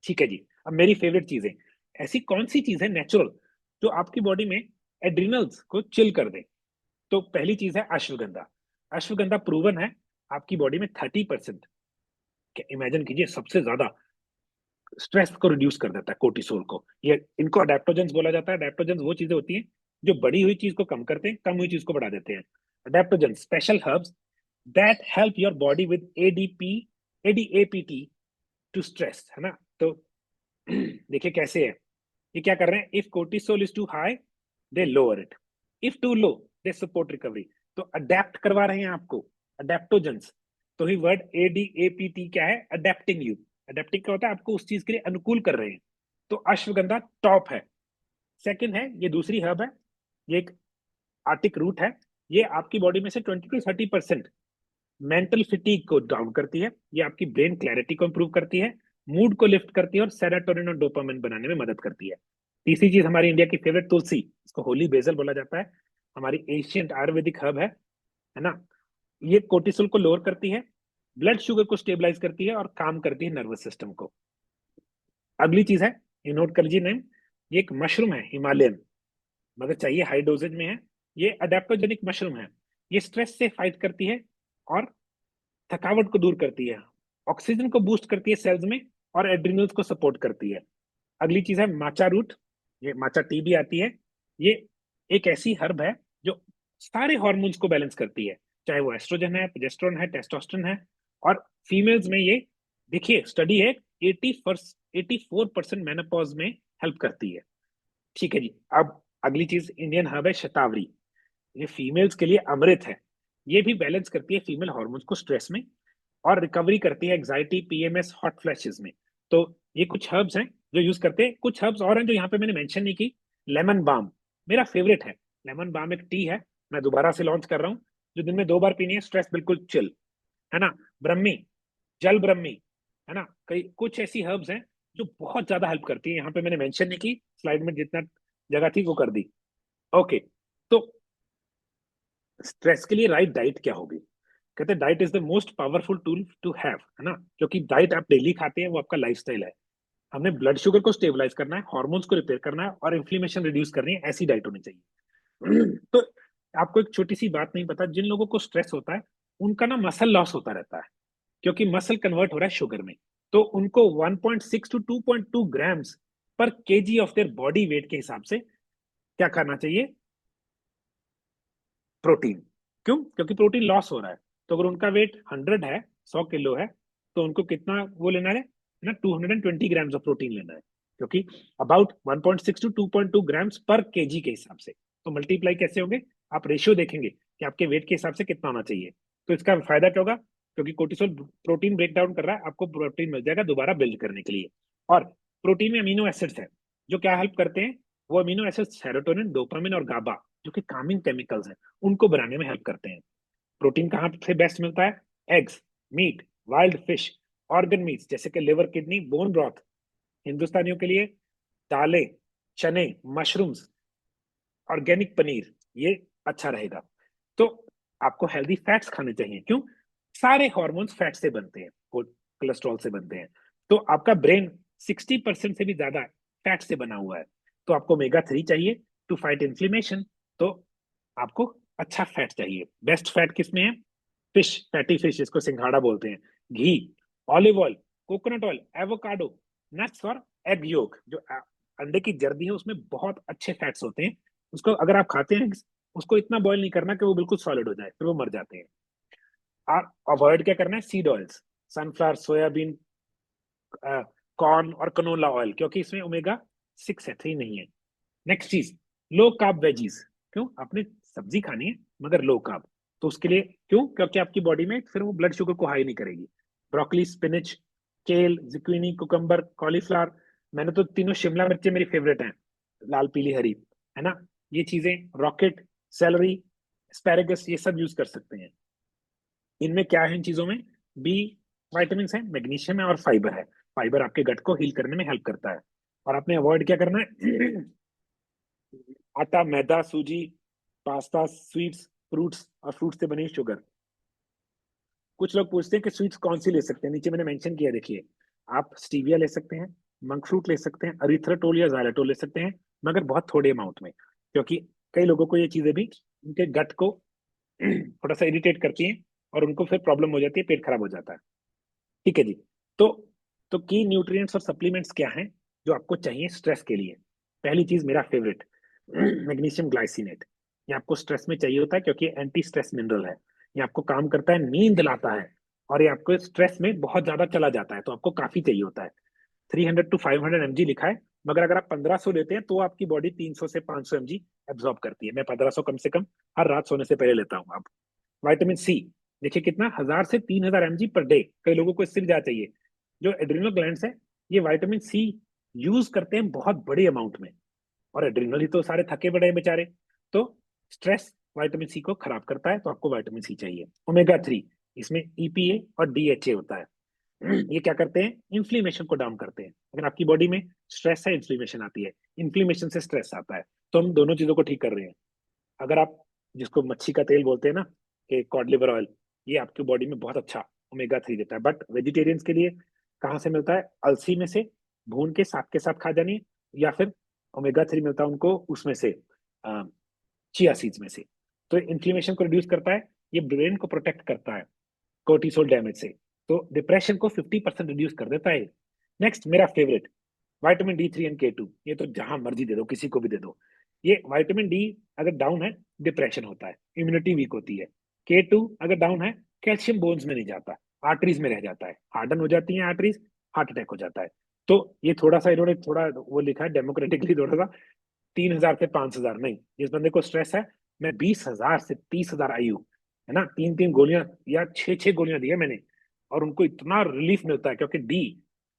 ठीक है जी। अब मेरी फेवरेट चीज है, ऐसी कौन सी चीज है नेचुरल जो आपकी बॉडी में एड्रिनल्स को चिल कर दे? तो पहली चीज है अश्वगंधा। अश्वगंधा प्रूवन है आपकी बॉडी में 30%, इमेजिन कीजिए, सबसे ज्यादा स्ट्रेस को रिड्यूस कर देता है, कोर्टिसोल को। ये इनको अडेप्टोजेंस बोला जाता है। अडेप्टोजेंस वो चीजें होती हैं जो बढ़ी हुई चीज को कम करते हैं, कम हुई चीज को बढ़ा देते हैं। Adaptogens special herbs that help your body with ADP, adapt to stress, है ना। तो देखिए कैसे है, ये क्या कर रहे हैं, if cortisol is too high they lower it, if too low they support recovery. तो अडेप्ट करवा रहे हैं आपको, अडेप्टोजेंस। तो ही वर्ड एडीएपीटी क्या है, अडेप्टिंग यू। अडेप्टिंग क्या होता है, आपको उस चीज के लिए अनुकूल कर रहे हैं। तो अश्वगंधा टॉप है। सेकंड है, ये दूसरी हर्ब है, ये एक आर्टिक रूट है। ये आपकी बॉडी में से 20 to 30% मेंटल फिटीग को डाउन करती है, ये आपकी ब्रेन क्लैरिटी को इंप्रूव करती है, मूड को लिफ्ट करती है, और सेरोटोनिन और डोपामिन बनाने में मदद करती है। तीसरी चीज, हमारी इंडिया की फेवरेट तुलसी, इसको होली बेजल बोला जाता है, हमारी एशियंट आयुर्वेदिक हर्ब है ना। ये कोर्टिसोल को लोअर करती है, ब्लड शुगर को स्टेबलाइज करती है, और काम करती है नर्वस सिस्टम को। अगली चीज है, ये नोट कर लीजिए नेम, ये एक मशरूम है हिमालयन, मगर चाहिए हाई डोजेज में है। ये अडेप्टोजेनिक मशरूम है। ये स्ट्रेस से फाइट करती है और थकावट को दूर करती है, ऑक्सीजन को बूस्ट करती है सेल्स में, और एड्रिनल्स को सपोर्ट करती है। अगली चीज है माचा रूट। ये माचा टी भी आती है। ये एक ऐसी हर्ब है जो सारे हॉर्मोन्स को बैलेंस करती है, चाहे वो एस्ट्रोजन है, प्रोजेस्टेरोन है, टेस्टोस्टेरोन है। और फीमेल्स में ये, देखिए स्टडी है, 84% मेनोपॉज में हेल्प करती है। ठीक है जी। अब अगली चीज इंडियन हर्ब है शतावरी। ये फीमेल्स के लिए अमृत है। ये भी बैलेंस करती है फीमेल हार्मोन्स को स्ट्रेस में, और रिकवरी करती है एग्जाइटी, पीएमएस, हॉट फ्लैशेस में। तो ये कुछ हर्ब्स हैं जो यूज करते हैं। कुछ हर्ब्स और हैं जो यहाँ पे मैंने मेंशन नहीं की। लेमन बाम मेरा फेवरेट है। लेमन बाम एक टी है, मैं दोबारा से लॉन्च कर रहा हूँ, जो दिन में 2 बार पीनी है, स्ट्रेस बिल्कुल चिल, है ना। ब्रह्मी, जल ब्रह्मी, है ना। कई कुछ ऐसी हर्ब्स हैं जो बहुत ज्यादा हेल्प करती है, यहाँ पे मैंने मेंशन नहीं की, स्लाइड में जितना जगह थी वो कर दी। ओके। तो स्ट्रेस के लिए राइट डाइट क्या होगी? कहते हैं diet is the most powerful tool to have, है ना। क्योंकि डाइट आप डेली खाते हैं, वो आपका लाइफस्टाइल है। हमने ब्लड शुगर को स्टेबलाइज करना है, हार्मोन्स को रिपेयर करना है, और इन्फ्लेमेशन रिड्यूस करनी है, ऐसी डाइट होनी चाहिए। तो आपको एक छोटी सी बात नहीं पता, जिन लोगों को स्ट्रेस होता है उनका ना मसल लॉस होता रहता है, क्योंकि मसल कन्वर्ट हो रहा है शुगर में। तो उनको 1.6 टू 2.2 ग्राम्स पर KG of their body weight के हिसाब से क्या खाना चाहिए? प्रोटीन। क्यों? क्योंकि प्रोटीन लॉस हो रहा है। तो अगर उनका वेट 100 है, 100 किलो है, तो उनको कितना वो लेना है ना, 220 ग्राम्स ऑफ प्रोटीन लेना है। क्योंकि अबाउट 1.6 टू 2.2 ग्राम्स पर केजी के हिसाब से। तो मल्टीप्लाई कैसे होंगे? आप रेशियो देखेंगे कि आपके वेट के हिसाब से कितना होना चाहिए। तो इसका फायदा क्या होगा? क्योंकि कोर्टिसोल प्रोटीन ब्रेक डाउन कर रहा है, आपको प्रोटीन मिल जाएगा दोबारा बिल्ड करने के लिए। और प्रोटीन में अमीनो एसिड्स है जो क्या हेल्प करते हैं? वो अमीनो एसिड्स सेरोटोनिन, डोपामिन और गाबा, जो कि कामिंग केमिकल्स हैं, उनको बनाने में हेल्प करते हैं। प्रोटीन कहाँ से बेस्ट मिलता है? Eggs, meat, wild fish, organ meats जैसे कि लिवर, किडनी, बोन ब्रॉथ। हिंदुस्तानियों के लिए दालें, चने, मशरूम्स, ऑर्गेनिक पनीर, ये अच्छा रहेगा। तो आपको हेल्दी फैट्स खाने चाहिए। क्यों? सारे हॉर्मोन्स फैट से बनते हैं, कोलेस्ट्रॉल से बनते हैं। तो आपका ब्रेन 60% से भी ज्यादा फैट से बना हुआ है। तो आपको ओमेगा 3 चाहिए टू फाइट इन्फ्लेमेशन। तो आपको अच्छा फैट चाहिए। बेस्ट फैट किसमें है? फिश, फैटी फिश, इसको सिंघाड़ा बोलते हैं। घी, olive oil, coconut oil, avocado, nuts और एग योक, जो अंडे की जर्दी है, उसमें बहुत अच्छे फैट्स होते हैं। उसको अगर आप खाते हैं, उसको इतना बॉईल नहीं करना कि वो बिल्कुल सॉलिड हो जाए, फिर वो मर जाते हैं। और अवॉइड क्या करना है? Seed oils, sunflower, soybean, corn और कनोला ऑयल, क्योंकि इसमें ओमेगा 6 है, 3 नहीं है। नेक्स्ट चीज, लो कार्ब वेजीज। क्यों? आपने सब्जी खानी है मगर लो कार्ब। तो उसके लिए क्यों? क्योंकि आपकी बॉडी में फिर वो ब्लड शुगर को हाई नहीं करेगी। ब्रोकली, स्पिनच, केल, जुकीनी, कुकम्बर, कॉलीफ्लावर। मैंने तो तीनों, शिमला मिर्ची मेरी फेवरेट हैं, लाल, पीली, हरी, है ना। ये चीजें, रॉकेट, सेलरी, एस्पैरेगस, ये सब यूज कर सकते हैं। इनमें क्या है? इन चीजों में बी वाइटामिन है, मैग्नीशियम है और फाइबर है। फाइबर आपके गट को हील करने में हेल्प करता है। और आपने अवॉइड क्या करना है? आटा, मैदा, सूजी, पास्ता, स्वीट्स, फ्रूट्स और फ्रूट से बनी शुगर। कुछ लोग पूछते हैं कि स्वीट्स कौन सी ले सकते हैं, नीचे मैंने मेंशन किया, देखिए। आप स्टीविया ले सकते हैं, मंक फ्रूट ले सकते हैं, अरिथ्राटोल या ज़ाइलेटोल ले सकते हैं, मगर बहुत थोड़े अमाउंट में। क्योंकि कई लोगों को ये चीजें भी उनके गट को थोड़ा सा इरिटेट करती हैं, और उनको फिर प्रॉब्लम हो जाती है, पेट खराब हो जाता है। ठीक है जी। तो की न्यूट्रिएंट्स और सप्लीमेंट्स क्या हैं जो आपको चाहिए स्ट्रेस के लिए? पहली चीज, मेरा फेवरेट, मैग्नीशियम ग्लाइसिनेट। ये आपको स्ट्रेस में चाहिए होता है, क्योंकि एंटी स्ट्रेस मिनरल है। ये आपको काम करता है, नींद लाता है, और ये आपको स्ट्रेस में बहुत ज्यादा चला जाता है, तो आपको काफी चाहिए होता है। 300 to 500 mg लिखा है, मगर अगर आप 1500 लेते हैं तो आपकी बॉडी 300 से 500 mg एब्जॉर्ब करती है। मैं 1500 कम से कम हर रात सोने से पहले लेता हूँ। अब विटामिन सी, देखिए कितना, 1000 से 3000 mg पर डे। कई लोगों को इससे भी ज्यादा चाहिए। जो एड्रिनल ग्लैंड्स है, ये विटामिन सी यूज करते हैं बहुत बड़े अमाउंट में, और एड्रिनल ही तो सारे थके पड़े हैं बेचारे। तो स्ट्रेस विटामिन सी को खराब करता है, तो आपको विटामिन सी चाहिए। ओमेगा 3, इसमें ईपीए और डीएचए होता है। ये क्या करते हैं? इन्फ्लेमेशन को डाउन करते हैं। अगर आपकी बॉडी में स्ट्रेस है, इन्फ्लेमेशन आती है, इन्फ्लेमेशन से स्ट्रेस आता है, तो हम दोनों चीजों को ठीक कर रहे हैं। अगर आप, जिसको मच्छी का तेल बोलते हैं ना, कि कॉड लिवर ऑयल, ये आपकी बॉडी में बहुत अच्छा ओमेगा 3 देता है। बट वेजिटेरियंस के लिए कहाँ से मिलता है? अलसी में से, भून के साग के साथ खा जानी, या फिर ओमेगा 3 मिलता है उनको उसमें से, चिया सीड्स में से। तो इन्फ्लेमेशन को रिड्यूस करता है, ये ब्रेन को प्रोटेक्ट करता है कोर्टिसोल डैमेज से, तो डिप्रेशन को 50% रिड्यूस कर देता है। नेक्स्ट मेरा favourite, vitamin D3 and K2, ये तो जहां मर्जी दे दो, किसी को भी दे दो। ये विटामिन डी अगर डाउन है, डिप्रेशन होता है, इम्यूनिटी वीक होती है। K2 अगर डाउन है, कैल्शियम बोन्स में नहीं जाता, आर्टरीज में रह जाता है, हार्डन हो जाती है आर्टरीज, हार्ट अटैक हो जाता है। तो ये थोड़ा सा इन्होंने थोड़ा वो लिखा है डेमोक्रेटिकली, थोड़ा सा 3,000 से 5,000 नहीं। जिस बंदे को स्ट्रेस है, मैं 20,000 से 30,000 आयु, है ना, 3-3 गोलियां या 6-6 गोलियां दी है मैंने, और उनको इतना रिलीफ मिलता है, क्योंकि डी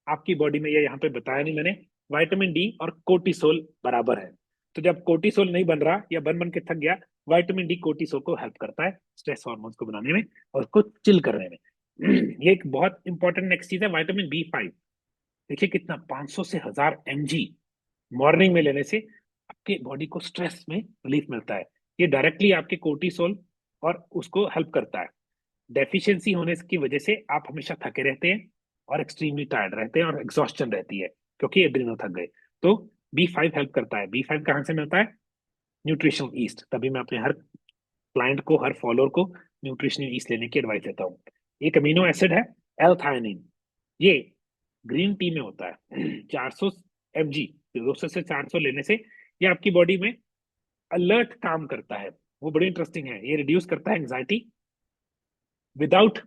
आपकी बॉडी में, ये यहाँ पे बताया नहीं मैंने, विटामिन डी और कोर्टिसोल बराबर है। तो जब कोर्टिसोल नहीं बन रहा या बन बन के थक गया, विटामिन डी कोर्टिसोल को हेल्प करता है स्ट्रेस हार्मोन्स को बनाने में और उसको चिल करने में। ये एक बहुत इंपॉर्टेंट नेक्स्ट चीज है, विटामिन B5। देखिए कितना, 500 से 1,000 mg मॉर्निंग में लेने से आपके बॉडी को स्ट्रेस में रिलीफ मिलता है। ये डायरेक्टली आपके कोर्टिसोल और उसको हेल्प करता है। डेफिशिएंसी होने की वजह से आप हमेशा थके रहते हैं और एक्सट्रीमली टायर्ड रहते हैं और एग्जॉस्शन रहती है, क्योंकि एड्रिनल थक गए। तो B5 हेल्प करता है। B5 कहाँ से मिलता है? Nutritional east. तभी मैं अपने हर क्लाइंट को, हर फॉलोअर को न्यूट्रिशनल ईस्ट लेने की एडवाइस देता हूँ। एक अमीनो एसिड है एल-थायनिन, ये ग्रीन टी में होता है। 400 mg, 200 से 400 लेने से ये आपकी बॉडी में अलर्ट काम करता है। वो बड़ी इंटरेस्टिंग है, ये रिड्यूस करता है एंजाइटी विदाउट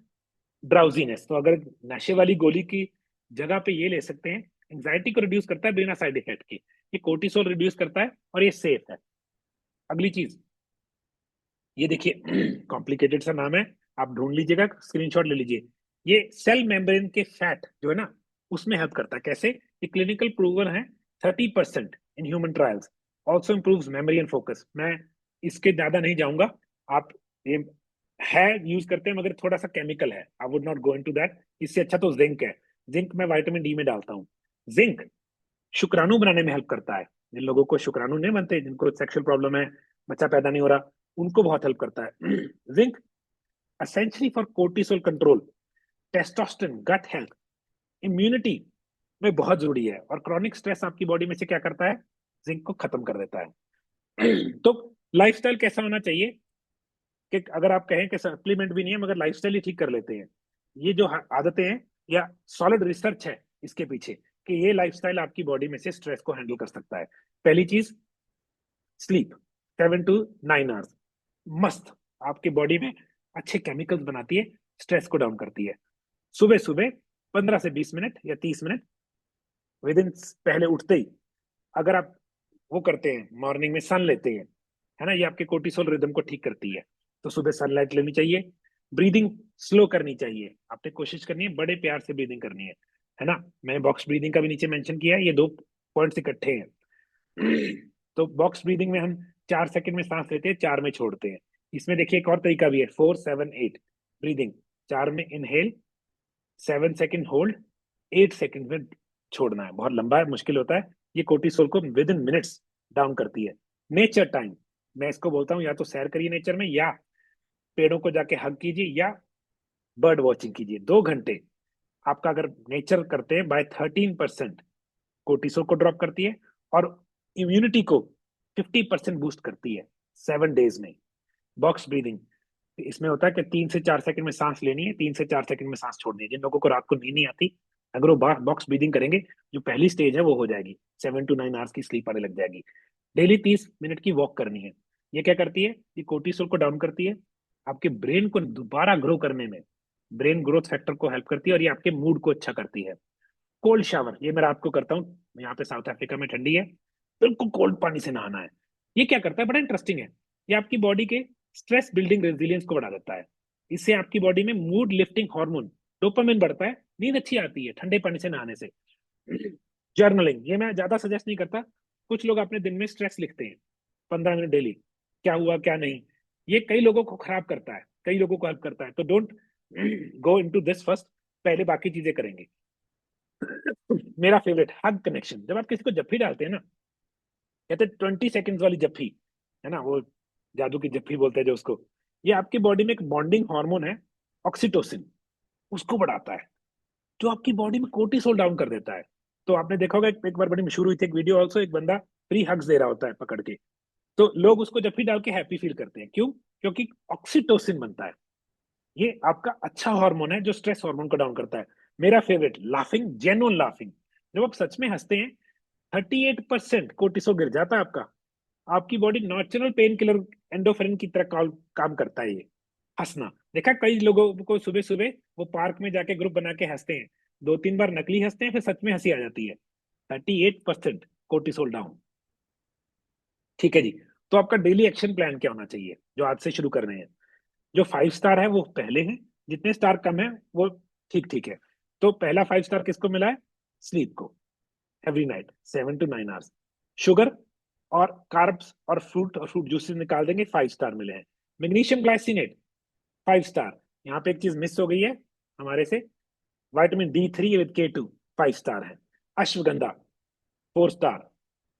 ड्राउजीनेस। तो अगर नशे वाली गोली की जगह पे ये ले सकते हैं, एंजाइटी को रिड्यूस करता है बिना साइड इफेक्ट के, ये कोर्टिसोल रिड्यूस करता है और ये सेफ है। अगली चीज ये देखिए, कॉम्प्लिकेटेड सा नाम है, आप ढूंढ लीजिएगा, स्क्रीनशॉट ले लीजिए। ये सेल मेम्ब्रेन के फैट जो है ना, उसमें हेल्प करता है। कैसे? ये क्लिनिकल प्रूवन है, 30% in human trials. Also improves memory and focus. मैं इसके ज्यादा नहीं जाऊंगा, आप ये है यूज करते हैं, मगर थोड़ा सा केमिकल है, I would not go into that. इससे अच्छा तो जिंक है, जिंक मैं विटामिन डी में डालता हूँ। जिंक शुक्राणु बनाने में हेल्प करता है। जिन लोगों को शुक्राणु नहीं बनते, जिनको सेक्सुअल प्रॉब्लम है, बच्चा पैदा नहीं हो रहा, उनको बहुत हेल्प करता है। Zinc essentially for cortisol control, testosterone, gut health, immunity में बहुत जरूरी है। और क्रॉनिक स्ट्रेस आपकी बॉडी में से क्या करता है? जिंक को खत्म कर देता है। तो लाइफस्टाइल कैसा होना चाहिए कि अगर आप कहें कि सप्लीमेंट भी नहीं है मगर लाइफस्टाइल ही ठीक कर लेते हैं, ये जो आदतें हैं या सॉलिड रिसर्च है इसके पीछे कि ये लाइफस्टाइल आपकी बॉडी में से स्ट्रेस को हैंडल कर सकता है। पहली चीज, स्लीप 7 to 9 आवर्स मस्त, आपकी बॉडी में अच्छे केमिकल्स बनाती है, स्ट्रेस को डाउन करती है। सुबह सुबह 15 से 20 मिनट या 30 मिनट विद इन, पहले उठते ही अगर आप वो करते हैं, मॉर्निंग में सन लेते हैं, है ना, ये आपके कोर्टिसोल रिदम को ठीक करती है। तो सुबह सनलाइट लेनी चाहिए। ब्रीदिंग स्लो करनी चाहिए, आपने कोशिश करनी है बड़े प्यार से ब्रीदिंग करनी है ना। मैंने बॉक्स ब्रीदिंग का भी नीचे मेंशन किया है, ये दो पॉइंट्स इकट्ठे हैं। तो बॉक्स ब्रीदिंग में हम 4 सेकंड में सांस लेते हैं, 4 में छोड़ते हैं। इसमें देखिए एक और तरीका भी है, 4-7-8 ब्रीदिंग। 4 में इनहेल, 7 सेकंड होल्ड, 8 सेकंड में छोड़ना है। बहुत लंबा है, मुश्किल होता है। ये कोर्टिसोल को विद इन मिनट्स डाउन करती है। नेचर टाइम, मैं इसको बोलता हूँ, या तो सैर करिए नेचर में, या पेड़ों को जाके हग कीजिए, या बर्ड वॉचिंग कीजिए। 2 घंटे आपका अगर नेचर करते हैं, बाय 13% कोर्टिसोल को ड्रॉप करती है और इम्यूनिटी को 50% बूस्ट करती है 7 डेज में। बॉक्स ब्रीदिंग, इसमें होता है कि 3 से 4 सेकंड में सांस लेनी है, 3 से 4 सेकंड में सांस छोड़नी है। जिन लोगों को रात को नींद नहीं आती, अगर वो बॉक्स ब्रीदिंग करेंगे, जो पहली स्टेज है वो हो जाएगी, 7 to 9 आवर्स की स्लीप आने लग जाएगी। डेली 30 मिनट की वॉक करनी है। ये क्या करती है? ये कोर्टिसोल को डाउन करती है, आपके ब्रेन को दोबारा ग्रो करने में, ब्रेन ग्रोथ फैक्टर को हेल्प करती है, और ये आपके मूड को अच्छा करती है। कोल्ड शावर, ये मैं रात को करता हूँ, यहाँ पे साउथ अफ्रीका में ठंडी है, बिल्कुल कोल्ड पानी से नहाना है। ये क्या करता है, बड़ा इंटरेस्टिंग है, ये आपकी बॉडी के स्ट्रेस बिल्डिंग रेजिलियंस को बढ़ा देता है। इससे आपकी बॉडी में मूड लिफ्टिंग हार्मोन डोपामिन बढ़ता है, नींद अच्छी आती है ठंडे पानी से नहाने से। जर्नलिंग, ये मैं ज्यादा सजेस्ट नहीं करता। कुछ लोग अपने दिन में स्ट्रेस लिखते हैं 15 मिनट डेली, क्या हुआ क्या नहीं। ये कई लोगों को खराब करता है, कई लोगों को हेल्प करता है, तो don't go into this first, पहले बाकी चीजें करेंगे। मेरा फेवरेट, हग कनेक्शन। जब आप किसी को जप्फी डालते हैं ना, कहते 20 सेकेंड वाली जप्फी, है ना, वो जादू की जप्फी बोलते हैं जो उसको, ये आपकी बॉडी में एक बॉन्डिंग हार्मोन है, ऑक्सीटोसिन, उसको बढ़ाता है, जो आपकी बॉडी में कोर्टिसोल डाउन कर देता है। तो आपने देखा होगा, एक बार बड़ी मशहूर हुई थी एक वीडियो ऑल्सो, एक बंदा फ्री हग्स दे रहा होता है पकड़ के, तो लोग उसको जब भी डाल के हैप्पी फील करते हैं। क्यों? क्योंकि ऑक्सीटोसिन बनता है। ये आपका अच्छा हार्मोन है जो स्ट्रेस हार्मोन को डाउन करता है। मेरा फेवरेट, लाफिंग, जेन्युइन लाफिंग। जब आप सच में हंसते हैं 38% कोर्टिसोल गिर जाता है आपका। आपकी बॉडी नेचुरल पेन किलर एंडोफेरिन की तरह काम करता है ये हंसना। देखा कई लोगों को सुबह सुबह वो पार्क में जाके ग्रुप बना के हंसते हैं, 2-3 बार नकली हंसते हैं, फिर सच में हंसी आ जाती है। 38% कोर्टिसोल डाउन। ठीक है जी। तो आपका डेली एक्शन प्लान क्या होना चाहिए जो आज से शुरू कर रहे हैं? जो 5 स्टार है वो पहले हैं, जितने स्टार कम है वो ठीक ठीक है। तो पहला 5 स्टार किसको मिला है? स्लीप को। Every night 7 to 9 hours. Sugar और कार्ब्स और फ्रूट जूसेस निकाल देंगे, 5 स्टार मिले हैं। Magnesium glycinate 5 star. यहाँ पे एक चीज मिस हो गई है हमारे से, vitamin D3 with K2 5 star है। अश्वगंधा 4 स्टार।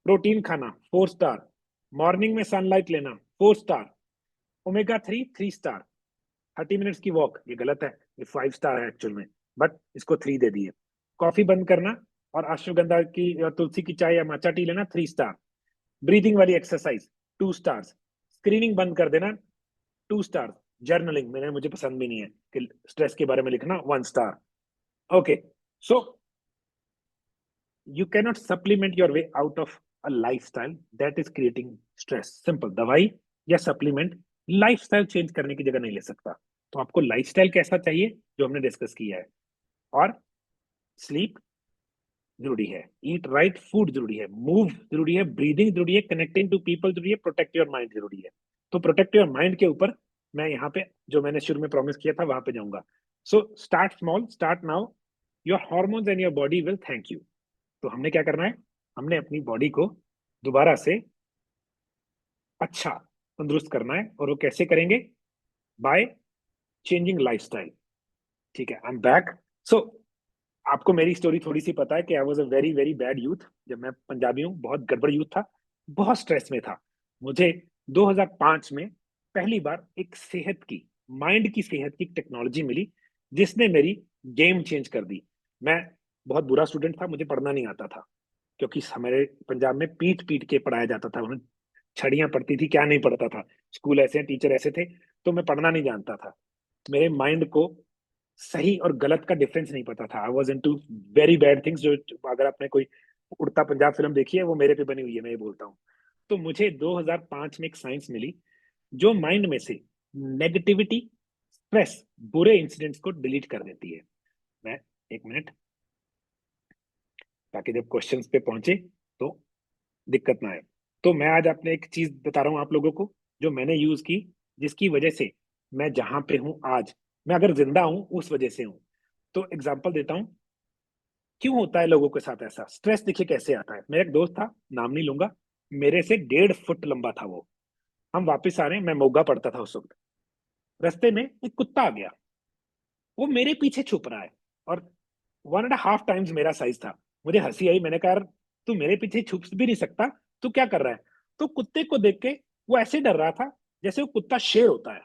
प्रोटीन खाना 4 स्टार। मॉर्निंग में सनलाइट लेना 4 स्टार। Omega 3 3 star. 30 मिनट्स की वॉक, ये गलत है, ये 5 स्टार है एक्चुअल में, बट इसको 3 दे दिए। कॉफी बंद करना और अश्वगंधा की या तुलसी की चाय या माचा टी लेना 3 स्टार। ब्रीदिंग वाली एक्सरसाइज 2 स्टार्स। स्क्रीनिंग बंद कर देना 2 स्टार। जर्नलिंग मैंने मुझे पसंद भी नहीं है कि स्ट्रेस के बारे में लिखना, 1 star. Okay, so you cannot supplement your way out of a lifestyle that is creating stress. Simple, दवाई या सप्लीमेंट लाइफस्टाइल चेंज करने की जगह नहीं ले सकता। तो आपको लाइफस्टाइल कैसा चाहिए जो हमने डिस्कस किया है। और स्लीप जरूरी है, ईट राइट फूड जरूरी है, मूव जरूरी है, ब्रीदिंग जरूरी है, कनेक्टिंग टू पीपल जरूरी है, प्रोटेक्ट योर माइंड जरूरी है। तो प्रोटेक्ट योर माइंड के ऊपर मैं यहाँ पे जो मैंने शुरू में प्रॉमिस किया था वहां पे जाऊंगा। So start small, start now. Your hormones and your body will thank you. तो हमने क्या करना है? हमने अपनी बॉडी को दोबारा से अच्छा तंदुरुस्त करना है, और वो कैसे करेंगे? By changing lifestyle. ठीक है, आई एम बैक। सो आपको मेरी स्टोरी थोड़ी सी पता है कि I was a very very bad youth. जब मैं पंजाबी हूँ, बहुत गड़बड़ यूथ था, बहुत स्ट्रेस में था। मुझे 2005 में पहली बार एक सेहत की, माइंड की सेहत की टेक्नोलॉजी मिली जिसने मेरी गेम चेंज कर दी। मैं बहुत बुरा स्टूडेंट था, मुझे पढ़ना नहीं आता था, क्योंकि हमारे पंजाब में पीट पीट के पढ़ाया जाता था। उन्हें छड़ियां पड़ती थी, क्या नहीं पढ़ता था। स्कूल ऐसे, टीचर ऐसे थे, तो मैं पढ़ना नहीं जानता था। मेरे माइंड को सही और गलत का डिफरेंस नहीं पता था। I was into very bad things. जो अगर आपने कोई उड़ता पंजाब फिल्म देखी है, वो मेरे पे बनी हुई है, मैं ये बोलता हूँ। तो मुझे 2005 में एक साइंस मिली जो माइंड में से नेगेटिविटी, स्ट्रेस, बुरे इंसिडेंट्स को डिलीट कर देती है। मैं, एक मिनट, ताकि जब क्वेश्चंस पे पहुंचे तो दिक्कत ना आए। तो मैं आज अपने एक चीज बता रहा हूँ आप लोगों को जो मैंने यूज की, जिसकी वजह से मैं जहां पे हूँ आज, मैं अगर जिंदा हूं उस वजह से हूँ। तो एग्जाम्पल देता हूँ क्यों होता है लोगों के साथ ऐसा। स्ट्रेस देखिए कैसे आता है। मेरा एक दोस्त था, नाम नहीं लूंगा, मेरे से 1.5 फुट लंबा था वो। हम वापस आ रहे हैं, मैं मोगा पड़ता था उस वक्त। रास्ते में एक कुत्ता आ गया, वो मेरे पीछे छुप रहा है, और 1.5 टाइम्स मेरा साइज था। मुझे हंसी आई, मैंने कहा यार तू मेरे पीछे छुप भी नहीं सकता, तू क्या कर रहा है? तो कुत्ते को देख के वो ऐसे डर रहा था जैसे वो कुत्ता शेर होता है।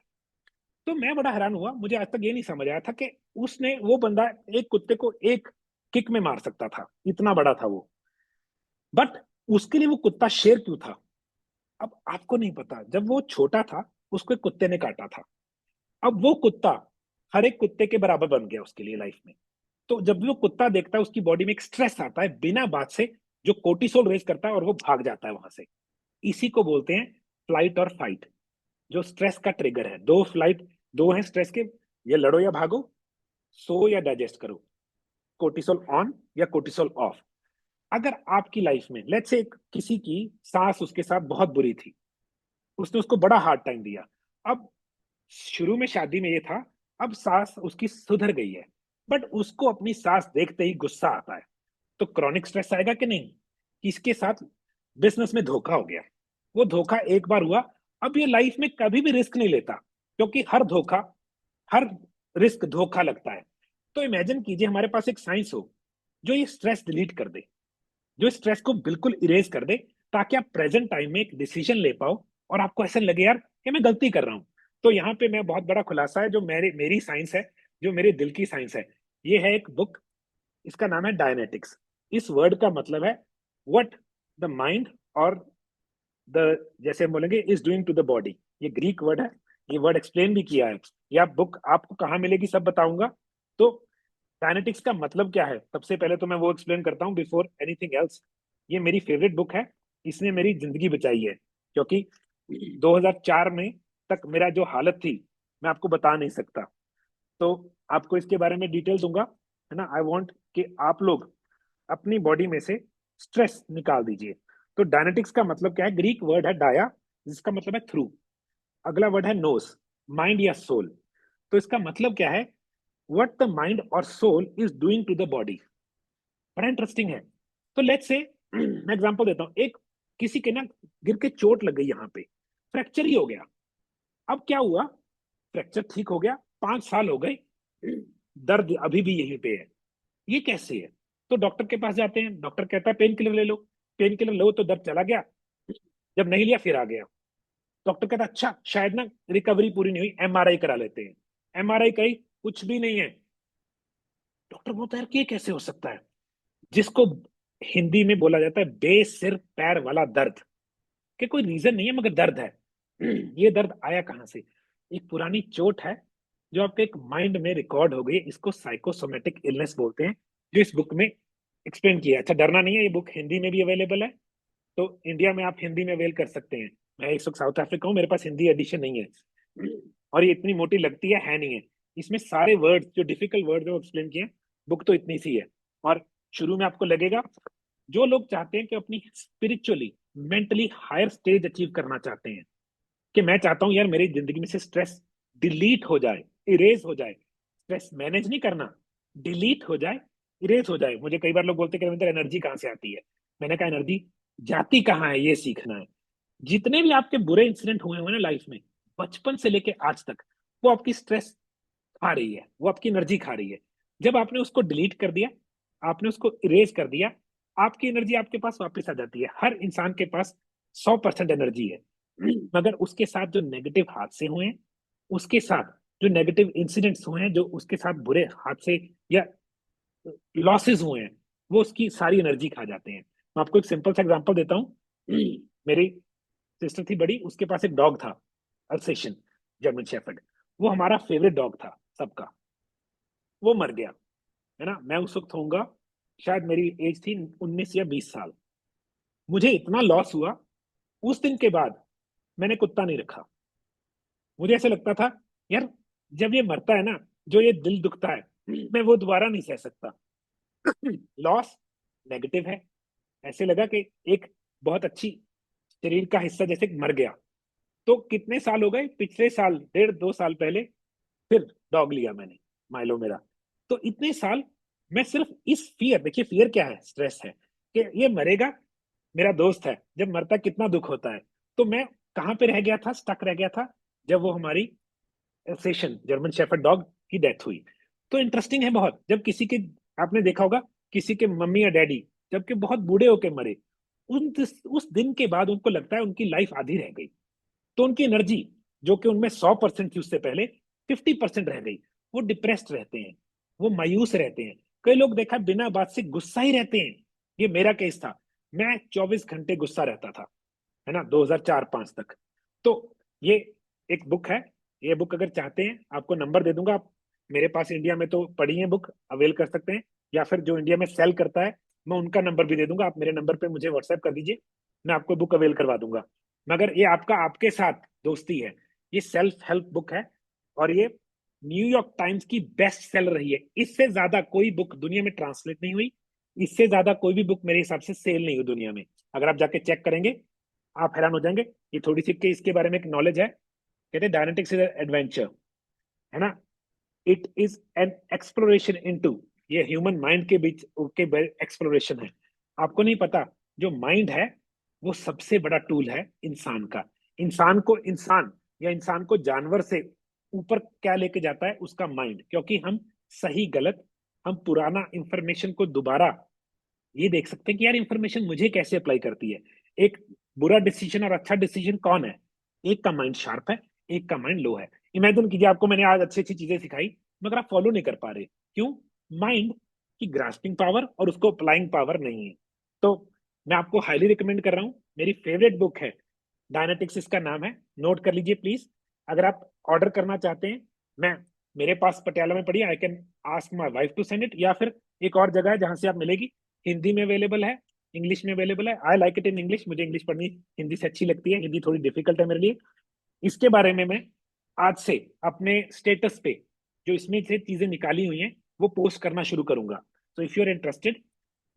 तो मैं बड़ा हैरान हुआ, मुझे आज तक ये नहीं समझ आया था कि उसने, वो बंदा एक कुत्ते को एक किक में मार सकता था, इतना बड़ा था वो। बट उसके लिए वो कुत्ता शेर क्यों था? अब आपको नहीं पता, जब वो छोटा था उसको एक कुत्ते ने काटा था। अब वो कुत्ता हर एक कुत्ते के बराबर बन गया उसके लिए लाइफ में। तो जब भी वो कुत्ता देखता है उसकी बॉडी में एक स्ट्रेस आता है बिना बात से, जो कोर्टिसोल रेज करता है और वो भाग जाता है वहां से। इसी को बोलते हैं फ्लाइट और फाइट, जो स्ट्रेस का ट्रिगर है। दो फ्लाइट, दो हैं स्ट्रेस के, ये लड़ो या भागो, सो या डाइजेस्ट करो, कोर्टिसोल ऑन या कोर्टिसोल ऑफ। अगर आपकी लाइफ में लेट्स से किसी की सास उसके साथ बहुत बुरी थी, उसने उसको बड़ा हार्ड टाइम दिया। अब शुरू में शादी में ये था, अब सास उसकी सुधर गई है, बट उसको अपनी सास देखते ही गुस्सा आता है। तो क्रॉनिक स्ट्रेस आएगा कि नहीं? कि इसके साथ बिजनेस में धोखा हो गया, वो धोखा एक बार हुआ, अब ये लाइफ में कभी भी रिस्क नहीं लेता, क्योंकि हर धोखा, हर रिस्क धोखा लगता है। तो इमेजिन कीजिए हमारे पास एक साइंस हो जो ये स्ट्रेस डिलीट कर दे, जो स्ट्रेस को बिल्कुल इरेज कर दे, ताकि आप प्रेजेंट टाइम में एक डिसीजन ले पाओ और आपको ऐसा लगे यार कि मैं गलती कर रहा हूं। तो यहाँ पे मैं बहुत बड़ा खुलासा है जो मेरी साइंस है, जो मेरे दिल की साइंस है। ये है एक बुक, इसका नाम है डायनेटिक्स। इस वर्ड का मतलब है व्हाट द माइंड और द, जैसे हम बोलेंगे is doing to the body, ये ग्रीक वर्ड है, ये वर्ड एक्सप्लेन भी किया है। या बुक आपको कहाँ मिलेगी सब बताऊंगा। तो काइनेटिक्स का मतलब क्या है, सबसे पहले तो मैं वो एक्सप्लेन करता हूँ बिफोर एनीथिंग एल्स। ये मेरी फेवरेट बुक है, इसने मेरी जिंदगी बचाई है, क्योंकि 2004 में तक मेरा जो हालत थी मैं आपको बता नहीं सकता। तो आपको इसके बारे में डिटेल दूंगा, है ना। आई वांट कि आप लोग अपनी बॉडी में से स्ट्रेस निकाल दीजिए। तो डायनेटिक्स का मतलब क्या है, ग्रीक वर्ड है डाया, जिसका मतलब है थ्रू। अगला वर्ड है नोस, माइंड या सोल। तो इसका मतलब क्या है, व्हाट द माइंड और soul is doing to the body. बड़ा इंटरेस्टिंग है। तो लेट्स से मैं एग्जांपल देता हूँ, एक किसी के ना गिर के चोट लग गई, यहाँ पे फ्रैक्चर ही हो गया। अब क्या हुआ, फ्रैक्चर ठीक हो गया, 5 साल हो गए, दर्द अभी भी यहीं पे है, ये कैसे है। तो डॉक्टर के पास जाते हैं, डॉक्टर कहता है पेन किलर ले लो। पेन किलर लो तो दर्द चला गया, जब नहीं लिया फिर आ गया। डॉक्टर कहता अच्छा शायद ना रिकवरी पूरी नहीं हुई, एमआरआई करा लेते हैं। एमआरआई करी, कुछ भी नहीं है। डॉक्टर बोलता है यार कि ये कैसे हो सकता है, जिसको हिंदी में बोला जाता है बेसिर पैर वाला दर्द, कि कोई रीजन नहीं है मगर दर्द है। ये दर्द आया कहां से, एक पुरानी चोट है जो आपके एक माइंड में रिकॉर्ड हो गई, इसको साइकोसोमेटिक इलनेस बोलते हैं, जो इस बुक में एक्सप्लेन किया है। अच्छा डरना नहीं है, ये बुक हिंदी में भी अवेलेबल है, तो इंडिया में आप हिंदी में अवेल कर सकते हैं। मैं इस वक्त साउथ अफ्रीका हूँ, मेरे पास हिंदी एडिशन नहीं है, और ये इतनी मोटी लगती है नहीं है। इसमें सारे वर्ड्स जो डिफिकल्ट वर्ड जो एक्सप्लेन किए, बुक तो इतनी सी है। और शुरू में आपको लगेगा, जो लोग चाहते हैं कि अपनी spiritually mentally higher stage achieve करना चाहते हैं, कि मैं चाहता हूं यार मेरी जिंदगी में से स्ट्रेस डिलीट हो जाए, इरेज हो जाए, स्ट्रेस मैनेज नहीं करना, डिलीट हो जाए, इरेज हो जाए। मुझे कई बार लोग बोलते हैं कि एनर्जी कहाँ से आती है, मैंने कहा एनर्जी जाती कहाँ है ये सीखना है। जितने भी आपके बुरे इंसिडेंट हुए हुए ना लाइफ में, बचपन से लेके आज तक, वो आपकी स्ट्रेस खा रही है, वो आपकी एनर्जी खा रही है। जब आपने उसको डिलीट कर दिया, आपने उसको इरेज कर दिया, आपकी एनर्जी आपके पास वापस आ जाती है। हर इंसान के पास 100% एनर्जी है, मगर उसके साथ जो नेगेटिव हादसे हुए हैं, उसके साथ जो नेगेटिव इंसिडेंट्स हुए हैं, जो उसके साथ बुरे हादसे या लॉसेस हुए हैं, वो उसकी सारी एनर्जी खा जाते हैं। मैं आपको एक सिंपल सा एग्जांपल देता हूँ। मेरी सिस्टर थी बड़ी, उसके पास एक डॉग था, अल्सेशन जर्मन शेफर्ड। वो हमारा फेवरेट डॉग था सबका। वो मर गया, है ना। मैं उस वक्त होऊंगा, शायद मेरी एज थी 19 या 20 साल। मुझे इतना लॉस हुआ, उस दिन के बाद मैंने कुत्ता नहीं रखा। मुझे ऐसे लगता था यार, जब ये मरता है ना, जो ये दिल दुखता है, मैं वो दोबारा नहीं सह सकता। लॉस नेगेटिव है, ऐसे लगा कि एक बहुत अच्छी शरीर का हिस्सा जैसे मर गया। तो कितने साल हो गए, पिछले साल 1.5 2 साल पहले फिर डॉग लिया मैंने, माइलो मेरा। तो इतने साल मैं सिर्फ इस फियर, देखिए फियर क्या है, स्ट्रेस है कि ये मरेगा, मेरा दोस्त है, जब मरता कितना दुख होता है। तो मैं कहाँ पे रह गया था, स्टक रह गया था, जब वो हमारी सेशन जर्मन शेफर्ड डॉग की डेथ हुई। तो इंटरेस्टिंग है बहुत, जब किसी के, आपने देखा होगा किसी के मम्मी या डैडी जबकि बहुत बूढ़े होके मरे, उस दिन के बाद उनको लगता है उनकी लाइफ आधी रह गई। तो उनकी एनर्जी जो कि उनमें 100% थी उससे पहले, 50% रह गई। वो डिप्रेस्ड रहते हैं, वो मायूस रहते हैं। कई लोग देखा बिना बात से गुस्सा ही रहते हैं। ये मेरा केस था, मैं 24 घंटे गुस्सा रहता था, है ना, 2004-5 तक। तो ये एक बुक है, ये बुक अगर चाहते हैं आपको नंबर दे दूंगा, आप मेरे पास इंडिया में तो पड़ी है बुक, अवेल कर सकते हैं। या फिर जो इंडिया में सेल करता है, मैं उनका नंबर भी दे दूंगा, आप मेरे नंबर पे मुझे व्हाट्सएप कर दीजिए, मैं आपको बुक अवेल करवा दूंगा। मगर ये आपका आपके साथ दोस्ती है, ये सेल्फ हेल्प बुक है, और ये न्यूयॉर्क टाइम्स की बेस्ट सेलर रही है। इससे ज्यादा कोई बुक दुनिया में ट्रांसलेट नहीं हुई, इससे ज्यादा कोई भी बुक मेरे हिसाब से सेल नहीं हुई दुनिया में। अगर आप जाके चेक करेंगे आप हैरान हो जाएंगे। ये थोड़ी सी के इसके बारे में एक नॉलेज है, कहते हैं डायनेटिक्स इज एडवेंचर, है ना। It is an exploration into, ये ह्यूमन माइंड के बीच के एक्सप्लोरेशन है। आपको नहीं पता, जो माइंड है वो सबसे बड़ा टूल है इंसान का। इंसान को इंसान या इंसान को जानवर से ऊपर क्या लेके जाता है, उसका माइंड। क्योंकि हम सही गलत, हम पुराना इंफॉर्मेशन को दोबारा ये देख सकते हैं कि यार इंफॉर्मेशन मुझे कैसे अप्लाई करती है। एक बुरा डिसीजन और अच्छा डिसीजन कौन है, एक का माइंड शार्प है, एक का माइंड लो है। इमेजिन कीजिए आपको मैंने आज अच्छी अच्छी चीजें सिखाई, मगर आप फॉलो नहीं कर पा रहे, क्यों? माइंड की ग्रास्पिंग पावर और उसको अप्लाइंग पावर नहीं है। तो मैं आपको हाईली रिकमेंड कर रहा हूँ, मेरी फेवरेट बुक है डायनेटिक्स इसका नाम है, नोट कर लीजिए प्लीज। अगर आप ऑर्डर करना चाहते हैं, मैं मेरे पास पटियाला में पड़ी है, I can ask my wife to send it, या फिर एक और जगह है जहां से आप मिलेगी, हिंदी में अवेलेबल है, इंग्लिश में अवेलेबल है। I like it in English, मुझे इंग्लिश पढ़नी हिंदी से अच्छी लगती है, हिंदी थोड़ी डिफिकल्ट है मेरे लिए। इसके बारे में मैं आज से अपने स्टेटस पे जो इसमें से चीजें निकाली हुई हैं वो पोस्ट करना शुरू करूंगा। तो if you are interested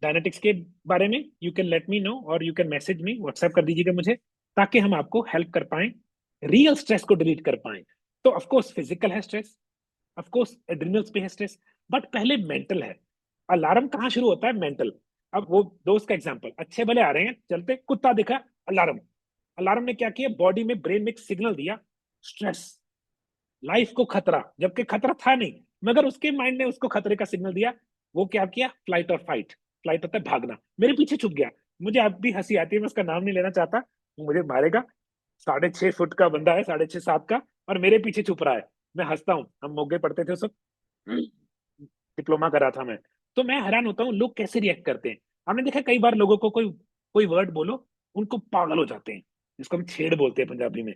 dianetics के बारे में, you can let me know, और you can message me, WhatsApp कर दीजिएगा मुझे, ताकि हम आपको हेल्प कर पाए, रियल स्ट्रेस को डिलीट कर पाए। तो ऑफकोर्स फिजिकल है स्ट्रेस, ऑफकोर्स एड्रिनल्स पे है स्ट्रेस, बट पहले मेंटल है। अलार्म कहाँ शुरू होता है? मेंटल। अब वो दोस्त का एग्जांपल, अच्छे भले आ रहे हैं चलते, कुत्ता दिखा, अलार्म। अलार्म ने क्या किया? बॉडी में, ब्रेन में एक सिग्नल दिया, स्ट्रेस, लाइफ को खतरा, जबकि खतरा था नहीं, मगर उसके माइंड ने उसको खतरे का सिग्नल दिया। वो क्या किया? फ्लाइट और फाइट। फ्लाइट होता है भागना, मेरे पीछे छुप गया। मुझे अब भी हंसी आती है, मैं उसका नाम नहीं लेना चाहता, वो मुझे मारेगा। 6.5 फुट का बंदा है, 6.5 7 का, और मेरे पीछे छुप रहा है। मैं हंसता हूँ, हम मोगे पढ़ते थे उस वक्त, डिप्लोमा करा था मैं। तो मैं हैरान होता हूँ लोग कैसे रिएक्ट करते हैं। हमने देखा कई बार लोगों को कोई कोई वर्ड बोलो, उनको पागल हो जाते हैं, जिसको हम छेड़ बोलते हैं पंजाबी में।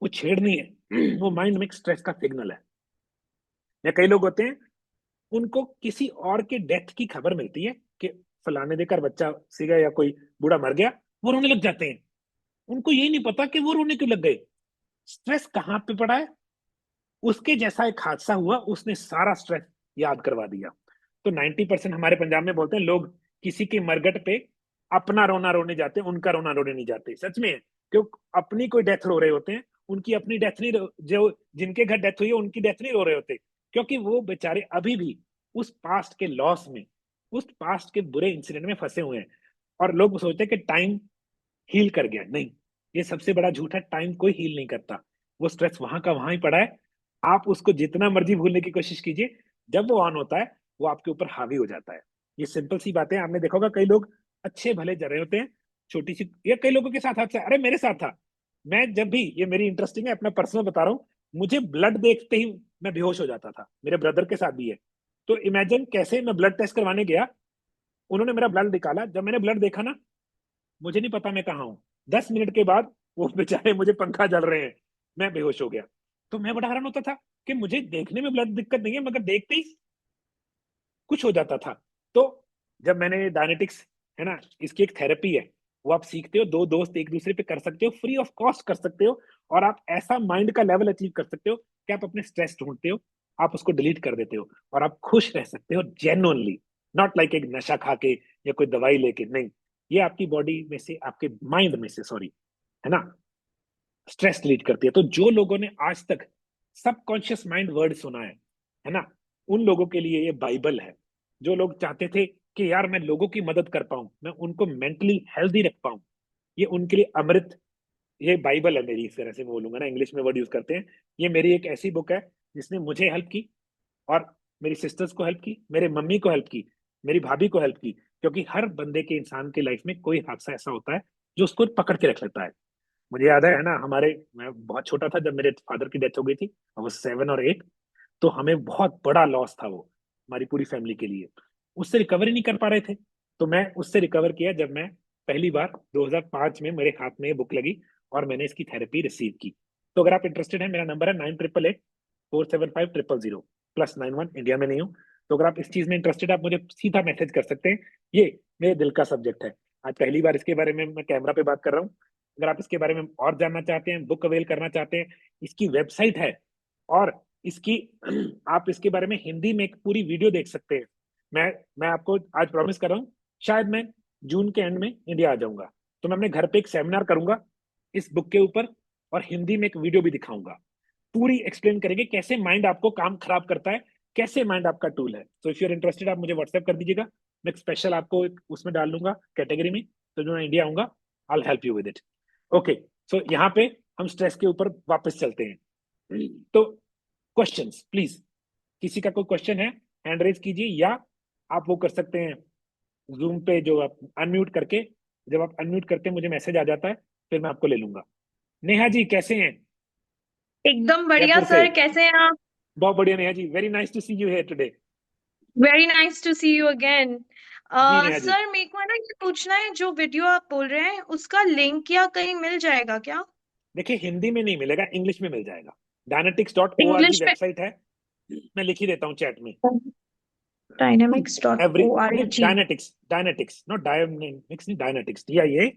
वो छेड़ नहीं है, वो माइंड में स्ट्रेस का सिग्नल है। या कई लोग होते हैं, उनको किसी और के डेथ की खबर मिलती है कि फलाने देकर बच्चा सीगा या कोई बूढ़ा मर गया, वो रोने लग जाते हैं। उनको यही नहीं पता कि वो रोने क्यों लग गए। स्ट्रेस कहाँ पे पड़ा है? उसके जैसा एक हादसा हुआ, उसने सारा स्ट्रेस याद करवा दिया। तो 90% हमारे पंजाब में बोलते हैं लोग, किसी के मरगट पे अपना रोना रोने जाते हैं, उनका रोना रोने नहीं जाते। सच में है, क्यों? अपनी कोई डेथ रो रहे होते हैं, उनकी अपनी डेथ नहीं जो जिनके घर डेथ हुई है उनकी डेथ नहीं रो रहे होते, क्योंकि वो बेचारे अभी भी उस पास्ट के लॉस में, उस पास्ट के बुरे इंसिडेंट में फंसे हुए हैं। और लोग सोचते हैं कि टाइम हील कर गया। नहीं, ये सबसे बड़ा झूठ है, टाइम कोई हील नहीं करता। वो स्ट्रेस वहां का वहां ही पड़ा है। आप उसको जितना मर्जी भूलने की कोशिश कीजिए, जब वो ऑन होता है वो आपके ऊपर हावी हो जाता है। ये सिंपल सी बातें आपने देखा होगा, कई लोग अच्छे भले जर रहे होते हैं, छोटी सी, ये कई लोगों के साथ हादसा है। अरे मेरे साथ था, मैं जब भी, ये मेरी इंटरेस्टिंग है, अपना पर्सनल बता रहा हूँ, मुझे ब्लड देखते ही मैं बेहोश हो जाता था। मेरे ब्रदर के साथ भी है। तो इमेजिन, कैसे मैं ब्लड टेस्ट करवाने गया, उन्होंने मेरा ब्लड निकाला, जब मैंने ब्लड देखा ना, मुझे नहीं पता मैं कहाँ हूँ। 10 मिनट के बाद वो बेचारे, मुझे पंखा जल रहे हैं, मैं बेहोश हो गया। तो मैं बड़ा हैरान होता था कि मुझे देखने में ब्लड दिक्कत नहीं है, मगर देखते ही कुछ हो जाता था। तो जब मैंने डायनेटिक्स, है ना, इसकी एक थेरेपी है, वो आप सीखते हो, दो दोस्त एक दूसरे पे कर सकते हो, फ्री ऑफ कॉस्ट कर सकते हो, और आप ऐसा माइंड का लेवल अचीव कर सकते हो कि आप अपने स्ट्रेस ढूंढते हो, आप उसको डिलीट कर देते हो, और आप खुश रह सकते हो जेन्युइनली। नॉट लाइक एक नशा खा के या कोई दवाई लेके, नहीं। ये आपकी बॉडी में से, आपके माइंड में से, सॉरी, है ना, स्ट्रेस लीड करती है। तो जो लोगों ने आज तक सबकॉन्शियस माइंड वर्ड सुना है ना, उन लोगों के लिए ये बाइबल है। जो लोग चाहते थे कि यार मैं लोगों की मदद कर पाऊं, मैं उनको मेंटली हेल्दी रख पाऊं, ये उनके लिए अमृत, ये बाइबल है मेरी, इस तरह से बोलूंगा ना, इंग्लिश में वर्ड यूज करते हैं। ये मेरी एक ऐसी बुक है जिसने मुझे हेल्प की, और मेरी सिस्टर्स को हेल्प की, मेरे मम्मी को हेल्प की, मेरी भाभी को हेल्प की। क्योंकि हर बंदे के, इंसान के लाइफ में कोई हादसा ऐसा होता है जो उसको पकड़ के रख लेता है। मुझे याद है ना, हमारे, मैं बहुत छोटा था जब मेरे फादर की डेथ हो गई थी, वो 7 और 8। तो हमें बहुत बड़ा लॉस था वो, हमारी पूरी फैमिली के लिए। उससे रिकवर ही नहीं कर पा रहे थे। तो मैं उससे रिकवर किया जब मैं पहली बार 2005 में मेरे हाथ में ये बुक लगी, और मैंने इसकी थेरेपी रिसीव की। तो अगर आप इंटरेस्टेड है, मेरा नंबर है 9888 475 000 +91, इंडिया में नहीं हूँ। तो अगर आप इस चीज में इंटरेस्टेड, आप मुझे सीधा मैसेज कर सकते हैं। ये मेरे दिल का सब्जेक्ट है। आज पहली बार इसके बारे में मैं कैमरा पे बात कर रहा हूँ। अगर आप इसके बारे में और जानना चाहते हैं, बुक अवेल करना चाहते हैं, इसकी वेबसाइट है, और इसकी आप इसके बारे में हिंदी में एक पूरी वीडियो देख सकते हैं। मैं आपको आज प्रॉमिस कर रहा हूँ, शायद मैं जून के एंड में इंडिया आ जाऊंगा, तो मैं अपने घर पे एक सेमिनार करूंगा इस बुक के ऊपर, और हिंदी में एक वीडियो भी दिखाऊंगा। पूरी एक्सप्लेन करेंगे कैसे माइंड आपको काम खराब करता है, कैसे माइंड आपका टूल है। तो इफ यू आर इंटरेस्टेड, आप मुझे व्हाट्सएप कर दीजिएगा, मैं एक स्पेशल आपको एक उसमें डाल दूंगा कैटेगरी में। तो जो मैं इंडिया आऊंगा, I help you with it. Okay, so यहाँ पे हम स्ट्रेस के ऊपर वापस चलते हैं। तो क्वेश्चंस प्लीज, किसी का कोई क्वेश्चन है, हैंड रेज कीजिए, या आप वो कर सकते हैं जूम पे, जो आप अनम्यूट करके, जब आप अनम्यूट करते हैं मुझे मैसेज आ जाता है, फिर मैं आपको ले लूंगा। नेहा जी कैसे हैं? एकदम बढ़िया जयपुर से। सर, कैसे हैं आप? बहुत बढ़िया Neha ji, very nice to see you here today. Very nice to see you again. जी नेहा जी, सर मेरे को ना ये पूछना है, जो वीडियो आप बोल रहे हैं उसका लिंक या कहीं मिल जाएगा क्या? देखिए हिंदी में नहीं मिलेगा, इंग्लिश में मिल जाएगा। dynetics.org इंग्लिश में वेबसाइट है, मैं लिख ही देता हूँ चैट में। एवरी नहीं, dynamics.org डायनेटिक्स नॉट डायनेमिक्स, नहीं डायनेटिक्स, DIA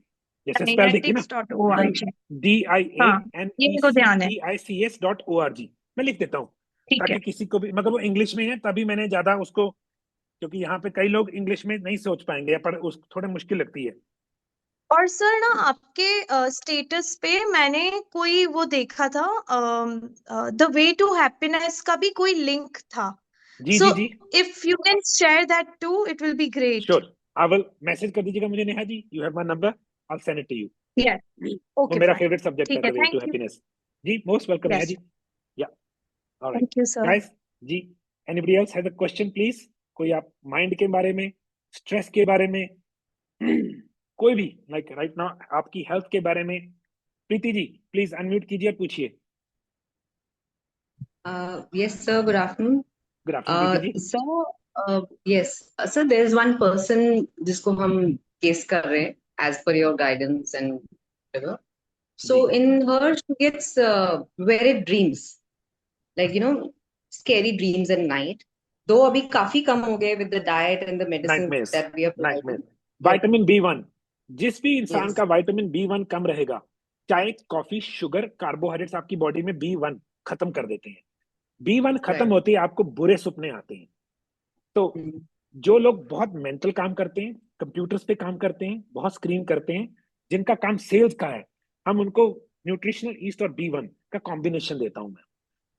जैसे स्पेल देखिए ना, dynetics.org हाँ, ये मेरे को ध्यान है। DIANECTICS.org, मैं लिख देता हूँ ठीक है। ताकि किसी को भी, मगर वो इंग्लिश में है तभी मैंने ज्यादा उसको, क्योंकि यहाँ पे कई लोग इंग्लिश में नहीं सोच पाएंगे या पर उस थोड़ा मुश्किल लगती है। और सर ना आपके स्टेटस पे मैंने कोई वो देखा था, द वे टू हैप्पीनेस का भी कोई लिंक था। जी सो जी जी, if you can share that too, it will be great. Sure, I will message कर दीजिएगा मुझे, Neha ji, you have my number, I send it to you. Yes, वो ओके मेरा फाइन। फेवरेट सब्जेक्ट है, ठीक द है, way to thank you. Happiness. जी मोस्ट वेलकम नेहा यस, जी। या alright thank you sir. Guys, जी anybody else has a question please? कोई आप माइंड के बारे में, स्ट्रेस के बारे में, कोई भी, लाइक राइट नाउ आपकी हेल्थ के बारे में, प्रीति जी प्लीज अनम्यूट कीजिए और पूछिए। Yes, sir. Good afternoon. Good afternoon Preeti ji. So, yes, sir. There is one person जिसको हम केस कर रहे हैं as per your guidance and whatever. So ji in her, she gets very dreams, like scary dreams at night. Though अभी काफी कम हो गए with the diet and the medicine nightmares, that we are nightmare, providing. Yes, vitamin B1, जिस भी इंसान yes, का विटामिन B1 कम रहेगा, चाय कॉफी शुगर कार्बोहाइड्रेट्स आपकी बॉडी में B1 खत्म कर देते हैं। B1 खत्म right. होते ही आपको बुरे सपने आते हैं। तो Mm. जो लोग बहुत मेंटल काम करते हैं, कंप्यूटर्स पे काम करते हैं, बहुत स्क्रीन करते हैं, जिनका काम सेल्स का है, हम उनको न्यूट्रिशनल ईस्ट और B1 का कॉम्बिनेशन देता हूं मैं।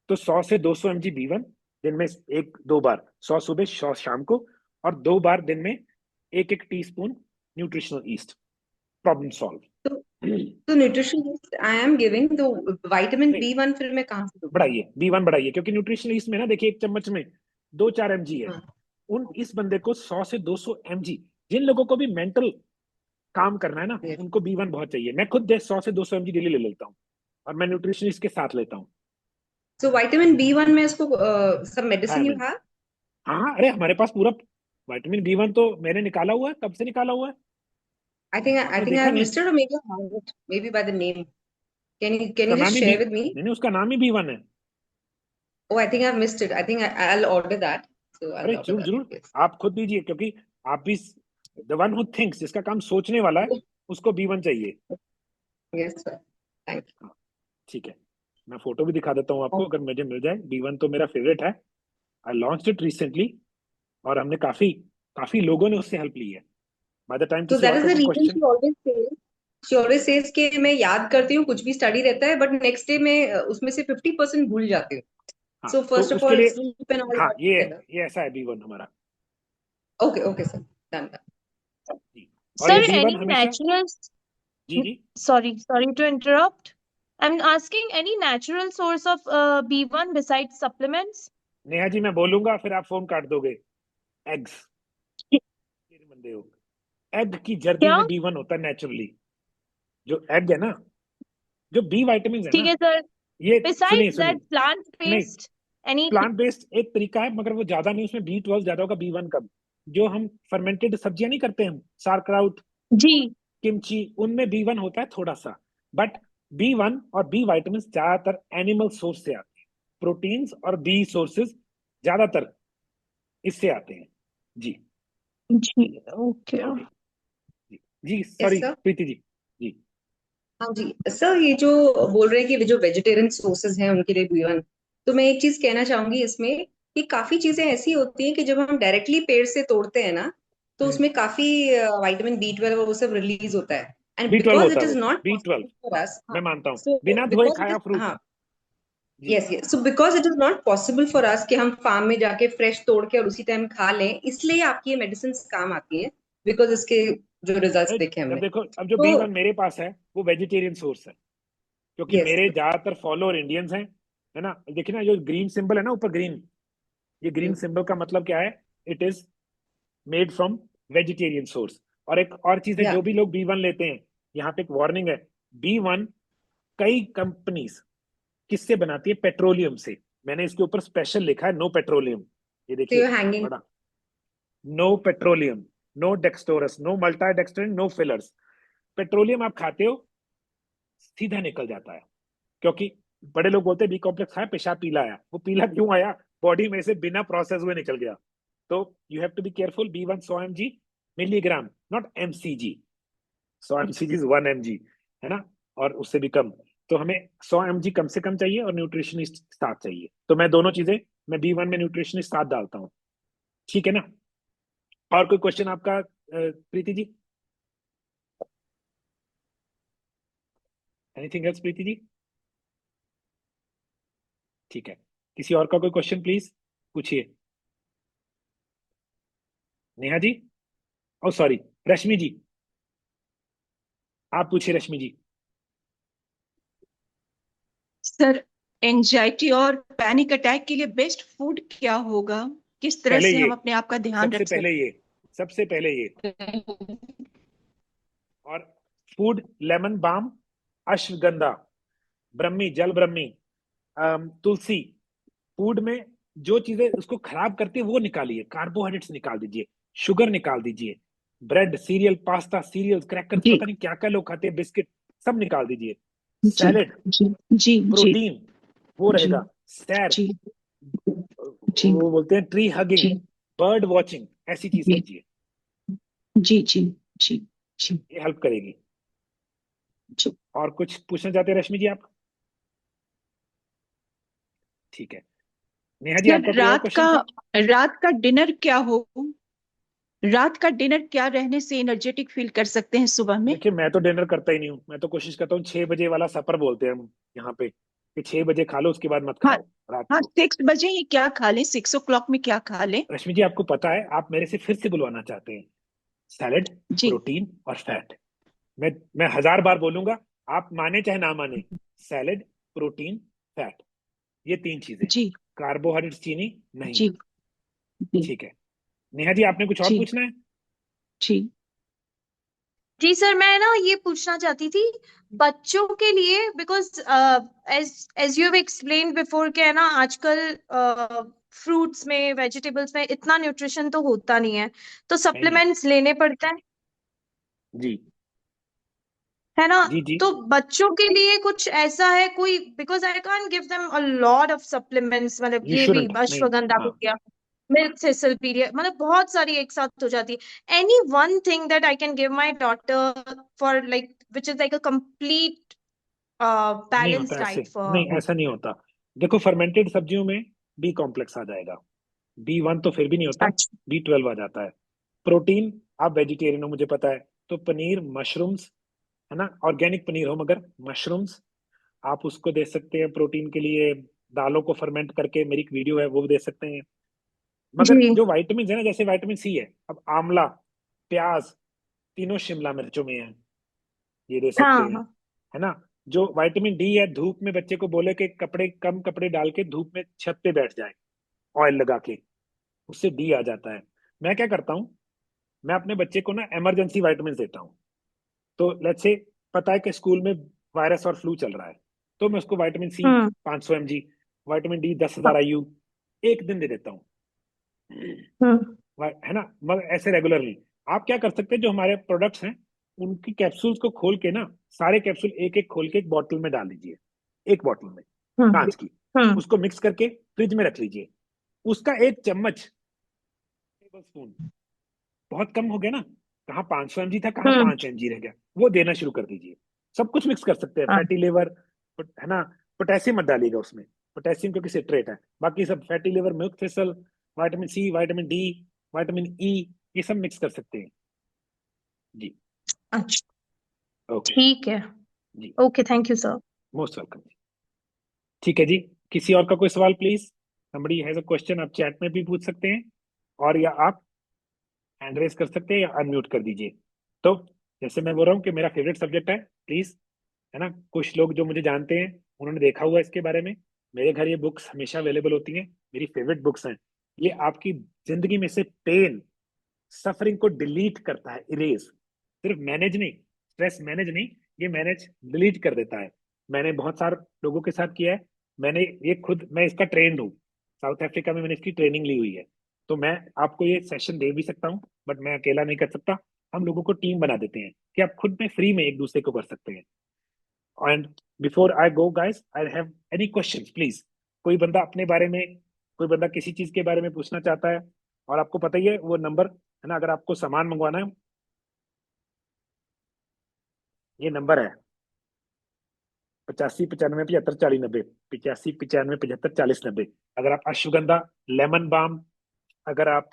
तो 100 से 200 mg B1 दिन में एक दो बार, 100 सुबह 100 शाम को, और 2 बार दिन में एक एक teaspoon nutritional east, problem solve. तो तो न्यूट्रिशन आई एम गिविंग तो विटामिन नहीं, B1 फिर मैं कहाँ से दूँ? बढ़ाइए B1 बढ़ाइए, क्योंकि न्यूट्रिशनल ईस्ट में ना देखिए एक चम्मच में 2-4 mg है। हाँ, उन इस बंदे को 100 से 200 mg, जिन लोगों को भी मेंटल काम करना है ना, yes. उनको B1 बहुत चाहिए। मैं खुद 100 से 200 mg डेली ले लेता हूँ, और मैं न्यूट्रिशनिस्ट के साथ लेता हूँ। So vitamin B1 में इसको some है medicine you नहीं, have? हाँ अरे हमारे पास पूरा विटामिन B1 तो मैंने निकाला हुआ है, कब से निकाला हुआ है, I think I आपने think I देखा have नहीं? missed it or maybe I have it maybe by the name. Can उसका you नाम just he share with me? नहीं नहीं, उसका नाम ही B1 है। Oh, I think I've missed it. I think I'll order that. So I'll अरे order जरूर that. जरूर, Yes. आप खुद दीजिए, क्योंकि आप भी द वन हु थिंक्स, जिसका काम सोचने वाला है, उसको B1 चाहिए। Yes, sir. Thank you. हाँ ठीक है, मैं फोटो भी दिखा देता हूँ आपको Oh, अगर मुझे मिल जाए। B1 तो मेरा फेवरेट है, आई लॉन्च्ड इट रिसेंटली, और हमने काफी काफी लोगों ने उससे हेल्प ली है। बाय द टाइम so किसी that और is का the कोई reason question, she always says कि मैं याद करती हूँ कुछ भी स्टडी रहता है but next day मैं उसमें से 50% भूल जाती हूँ. हाँ So तो first of उसके all, लिए, sleep and all हाँ that together. ये ऐसा है B1 हमारा। Okay, okay, sir. Done that. जी, और ये Sir, B1 any हमेशा, natural, ji ji, sorry to interrupt. I'm asking any natural source of B1 besides supplements? Neha ji मैं बोलूंगा फिर आप फोन काट दोगे। एग्स, मेरे बंदे हो, एग की जर्दी क्या? में B1 होता है नेचुरली। जो एग है ना, जो बी वाइटामिन है ठीक ना, है सर। ये सुनिए Besides सुनिए, that, plant नहीं, based anything? प्लांट बेस्ड एक तरीका है, मगर वो ज्यादा नहीं, उसमें B12 ज्यादा होगा, B1 कम। जो हम फर्मेंटेड सब्जियां नहीं करते हम, सारक्राउट, जी। किमची, उनमें B1 होता है थोड़ा सा, बट B1 और बी वाइटामिन ज्यादातर एनिमल सोर्स से आते हैं, प्रोटीन्स और बी सोर्सेज ज्यादातर इससे आते हैं। जी जी, ओके। ओके, जी जी Yes, sorry sir. Preeti ji. जी हाँ जी सर, ये जो बोल रहे हैं कि जो वेजिटेरियन सोर्सेज हैं उनके लिए B1, तो मैं एक चीज कहना चाहूंगी इसमें कि काफी चीजें ऐसी होती हैं कि जब हम डायरेक्टली पेड़ से तोड़ते हैं ना, तो उसमें काफी विटामिन B12 और वो सब रिलीज होता है. एंड B12 बिकॉज होता इट है इज वो, not B12 possible for us. मैं हाँ. मानता हूँ, सो बिना धोए बिकॉज इट खाया इज, फ्रूट। हाँ, जी yes yes, so because it is not possible for us कि हम फार्म में जाके फ्रेश तोड़ के और उसी टाइम खा लें, इसलिए आपकी ये मेडिसिन काम आती है, बिकॉज इसके जो रिजल्ट्स अरे देखे जब हमने. देखो, अब जो तो B1 मेरे पास है वो वेजिटेरियन सोर्स है, क्योंकि यस, मेरे ज्यादातर फॉलोअर इंडियंस हैं, है ना। देखिए ना, जो ग्रीन सिंबल है ना ऊपर ग्रीन, ये ग्रीन सिंबल का मतलब क्या है? It is made from vegetarian source. और एक और चीज है, या जो भी लोग B1 लेते हैं, यहाँ पे एक वार्निंग है, B1 कई कंपनीज किससे बनाती है? पेट्रोलियम से। मैंने इसके ऊपर स्पेशल लिखा है नो पेट्रोलियम, ये तो यू देखिए हैंगिंग. बड़ा, no petroleum, no डेक्सटोरस, no मल्टा dextrin, no fillers. Petroleum आप खाते हो, सीधा निकल जाता है। क्योंकि बड़े लोग बोलते हैं बी कॉम्प्लेक्स है, पेशाब पीला आया, वो पीला क्यों आया, बॉडी में से बिना प्रोसेस हुए निकल गया। तो you have to be careful, B1 100 mg milligram, not mcg। 100 mcg is 1 mg, है ना, और उससे भी कम। तो हमें 100 mg कम से कम चाहिए और न्यूट्रिशनिस्ट 7 चाहिए। तो मैं दोनों चीजें, मैं B1 में न्यूट्रिशनिस्ट 7 डालता हूँ, ठीक है ना। और कोई क्वेश्चन आपका प्रीति जी? Anything else Preeti ji? ठीक है, किसी और का कोई क्वेश्चन प्लीज पूछिए। नेहा जी, ओ सॉरी, रश्मि जी, आप पूछिए रश्मि जी। सर, एंजाइटी और पैनिक अटैक के लिए बेस्ट फूड क्या होगा? किस तरह पहले से ये, हम अपने आप का ध्यान सबसे रख पहले ये, सबसे पहले ये, सकते? और फूड लेमन बाम, अश्वगंधा, ब्रह्मी, जल ब्रह्मी, तुलसी। फूड में जो चीजें उसको खराब करती है वो निकालिए, कार्बोहाइड्रेट्स निकाल दीजिए, शुगर निकाल दीजिए, bread, cereal, pasta, cereal, crackers, जी पता नहीं क्या क्या लोग खाते हैं, बिस्किट, सब निकाल दीजिए। जी सैलेड, जी जी जी प्रोटीन वो जी रहेगा। सैर, जी जी वो बोलते हैं ट्री हगिंग, जी बर्ड वॉचिंग, ऐसी चीज जी कीजिए, जी जी जी जी ये हेल्प करेगी। जी। और कुछ पूछना चाहते हैं रश्मि जी आप? ठीक है, नेहा जी आपका सर, कोई और क्वेश्चन था? रात का डिनर क्या हो? रात का डिनर क्या रहने से एनर्जेटिक फील कर सकते हैं सुबह में? देखिए, मैं तो डिनर करता ही नहीं हूँ, मैं तो कोशिश करता हूँ 6 बजे वाला सपर बोलते हैं हम यहाँ पे, कि 6 बजे खा लो, उसके बाद मत हाँ खाओ रात हाँ, को। 6 बजे ही क्या खा लें? 6 o'clock में क्या खा लें? रश्मि जी आपको पता है, आप मेरे से फिर से बुलवाना चाहते हैं, सैलेड, जी प्रोटीन और फैट। मैं 1000 बार बोलूंगा, आप माने चाहे ना माने, सैलेड, प्रोटीन, फैट, ये 3 चीजें, जी कार्बोहाइड्रेट, चीनी नहीं। जी जी ठीक है, नेहा जी आपने कुछ और जी पूछना है? जी। जी सर, मैं ना ये पूछना चाहती थी बच्चों के लिए, because as as you have explain before, क्या है ना, आजकल फ्रूट्स में, वेजिटेबल्स में इतना न्यूट्रिशन तो होता नहीं है, तो नहीं, सप्लीमेंट्स लेने पड़ते हैं, जी है ना। जी जी, तो बच्चों के लिए कुछ ऐसा है कोई, because I can't give them a lot of supplements, मतलब यू ये भी शुडंट, नहीं, अश्वगंधा हो हाँ, गया, मिल्क थिसल पीरियड, मतलब बहुत सारी एक साथ हो जाती है। Any one thing that I can give my daughter for like which is like a complete नहीं बैलेंस होता ऐसे, डाइट फॉर नहीं ऐसा नहीं होता। देखो, फर्मेंटेड सब्जियों में बी कॉम्प्लेक्स आ जाएगा, B1 तो फिर भी नहीं होता, अच्छा। B12 आ जाता है। प्रोटीन, आप वेजिटेरियन हो मुझे पता है, तो पनीर, मशरूम्स, है ना, ऑर्गेनिक पनीर हो मगर मशरूम्स, आप उसको दे सकते हैं प्रोटीन के लिए। दालों को फर्मेंट करके, मेरी एक वीडियो है, वो भी दे सकते हैं। मगर जी। जो वाइटामिन है ना, जैसे विटामिन सी है, अब आंवला, प्याज, तीनों शिमला मिर्चों में है, ये दे सकते हाँ हैं, हाँ। है ना। जो विटामिन डी है, धूप में बच्चे को बोले कि कपड़े कम, कपड़े डाल के धूप में छत पे बैठ जाए ऑयल लगा के, उससे डी आ जाता है। मैं क्या करता हूँ, मैं अपने बच्चे को ना इमरजेंसी विटामिन देता हूँ। तो लेट्स से पता है कि स्कूल में वायरस और फ्लू चल रहा है, तो मैं उसको विटामिन सी हम्म। 500 mg, विटामिन डी हाँ। 10,000 IU एक दिन दे देता हूँ, हम्म। है ना। मगर ऐसे रेगुलरली आप क्या कर सकते हैं, जो हमारे प्रोडक्ट्स हैं उनकी कैप्सूल्स को खोल के ना, सारे कैप्सूल एक एक खोल के एक बॉटल में डाल दीजिए, एक बॉटल में हम्म। कांच की, हम्म। उसको मिक्स करके फ्रिज में रख लीजिए। उसका एक चम्मच, टेबल स्पून, बहुत कम हो गया ना, कहाँ 500 mg था, कहाँ हम्म। 5 mg रह गया, वो देना शुरू कर दीजिए। सब कुछ मिक्स कर सकते हैं, हाँ। फैटी लिवर, है ना, पोटेशियम मत डालिएगा उसमें, पोटेशियम क्योंकि सिट्रेट है। बाकी सब fatty liver, milk thistle, vitamin C, vitamin D, vitamin E, ये सब मिक्स कर सकते हैं जी। अच्छा। ओके ठीक है। जी, okay, thank you sir. Most welcome. ठीक है जी, किसी और का कोई सवाल please? somebody has a question, आप चैट में भी पूछ सकते हैं, और या आप हैंड रेज कर सकते हैं या अनम्यूट कर दीजिए। तो जैसे मैं बोल रहा हूँ कि मेरा फेवरेट सब्जेक्ट है, प्लीज, है ना। कुछ लोग जो मुझे जानते हैं उन्होंने देखा हुआ है इसके बारे में, मेरे घर ये बुक्स हमेशा अवेलेबल होती हैं, मेरी फेवरेट बुक्स हैं। ये आपकी जिंदगी में से पेन, सफरिंग को डिलीट करता है, इरेज, सिर्फ मैनेज नहीं, स्ट्रेस मैनेज नहीं, ये मैनेज डिलीट कर देता है। मैंने बहुत सारे लोगों के साथ किया है, मैंने ये खुद, मैं इसका ट्रेंड हूँ, साउथ अफ्रीका में मैंने इसकी ट्रेनिंग ली हुई है। तो मैं आपको ये सेशन दे भी सकता हूँ, बट मैं अकेला नहीं कर सकता, हम लोगों को टीम बना देते हैं कि आप खुद में फ्री में एक दूसरे को कर सकते हैं। And before I go guys, I have any questions please. कोई बंदा अपने बारे में, कोई बंदा किसी चीज के बारे में पूछना चाहता है, और आपको पता ही है वो नंबर है ना, अगर आपको सामान मंगवाना है, ये नंबर है 85 95 75 40 90, 85 95 75 40 90। अगर आप अश्वगंधा लेमन बाम, अगर आप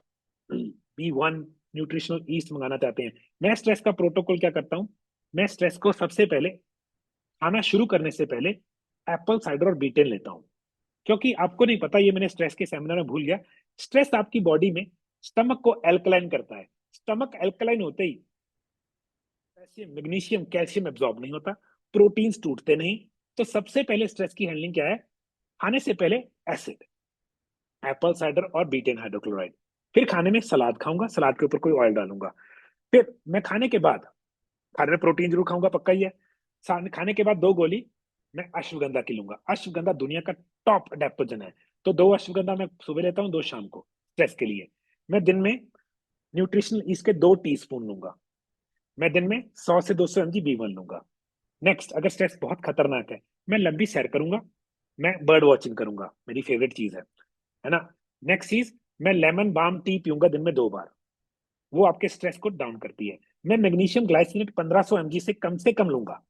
B1 न्यूट्रिशनल ईस्ट मंगाना चाहते हैं, मैं स्ट्रेस का प्रोटोकॉल क्या करता हूँ, मैं स्ट्रेस को सबसे पहले खाना शुरू करने से पहले एप्पल साइडर और बीटेन लेता हूँ। क्योंकि आपको नहीं पता, ये मैंने स्ट्रेस के सेमिनार में भूल गया, स्ट्रेस आपकी बॉडी में स्टमक को एल्कलाइन करता है। स्टमक एल्कलाइन होते ही कैल्शियम मैग्नीशियम कैल्शियम एब्जॉर्ब नहीं होता, प्रोटीन्स टूटते नहीं। तो सबसे पहले स्ट्रेस की हैंडलिंग क्या है, खाने से पहले एसिड, एप्पल साइडर और बीटेन हाइड्रोक्लोराइड। फिर खाने में सलाद खाऊंगा, सलाद के ऊपर कोई ऑयल डालूंगा। फिर मैं खाने के बाद, खाने में प्रोटीन जरूर खाऊंगा, पक्का ही है। खाने के बाद 2 गोली मैं अश्वगंधा की लूंगा। अश्वगंधा दुनिया का टॉप अडेप्टोजन है, तो 2 अश्वगंधा मैं सुबह लेता हूँ, 2 शाम को स्ट्रेस के लिए। मैं दिन में न्यूट्रिशनल ईस्ट के 2 टीस्पून लूंगा। मैं दिन में 100 से 200 mg B1 लूंगा। नेक्स्ट, अगर स्ट्रेस बहुत खतरनाक है, मैं लंबी सैर करूंगा, मैं बर्ड वॉचिंग करूंगा, मेरी फेवरेट चीज है ना। नेक्स्ट चीज, मैं लेमन बाम टी पीऊंगा दिन में 2 बार, वो आपके स्ट्रेस को डाउन करती है। मैं मैग्नीशियम ग्लाइसिनेट 1500 mg से कम लूंगा,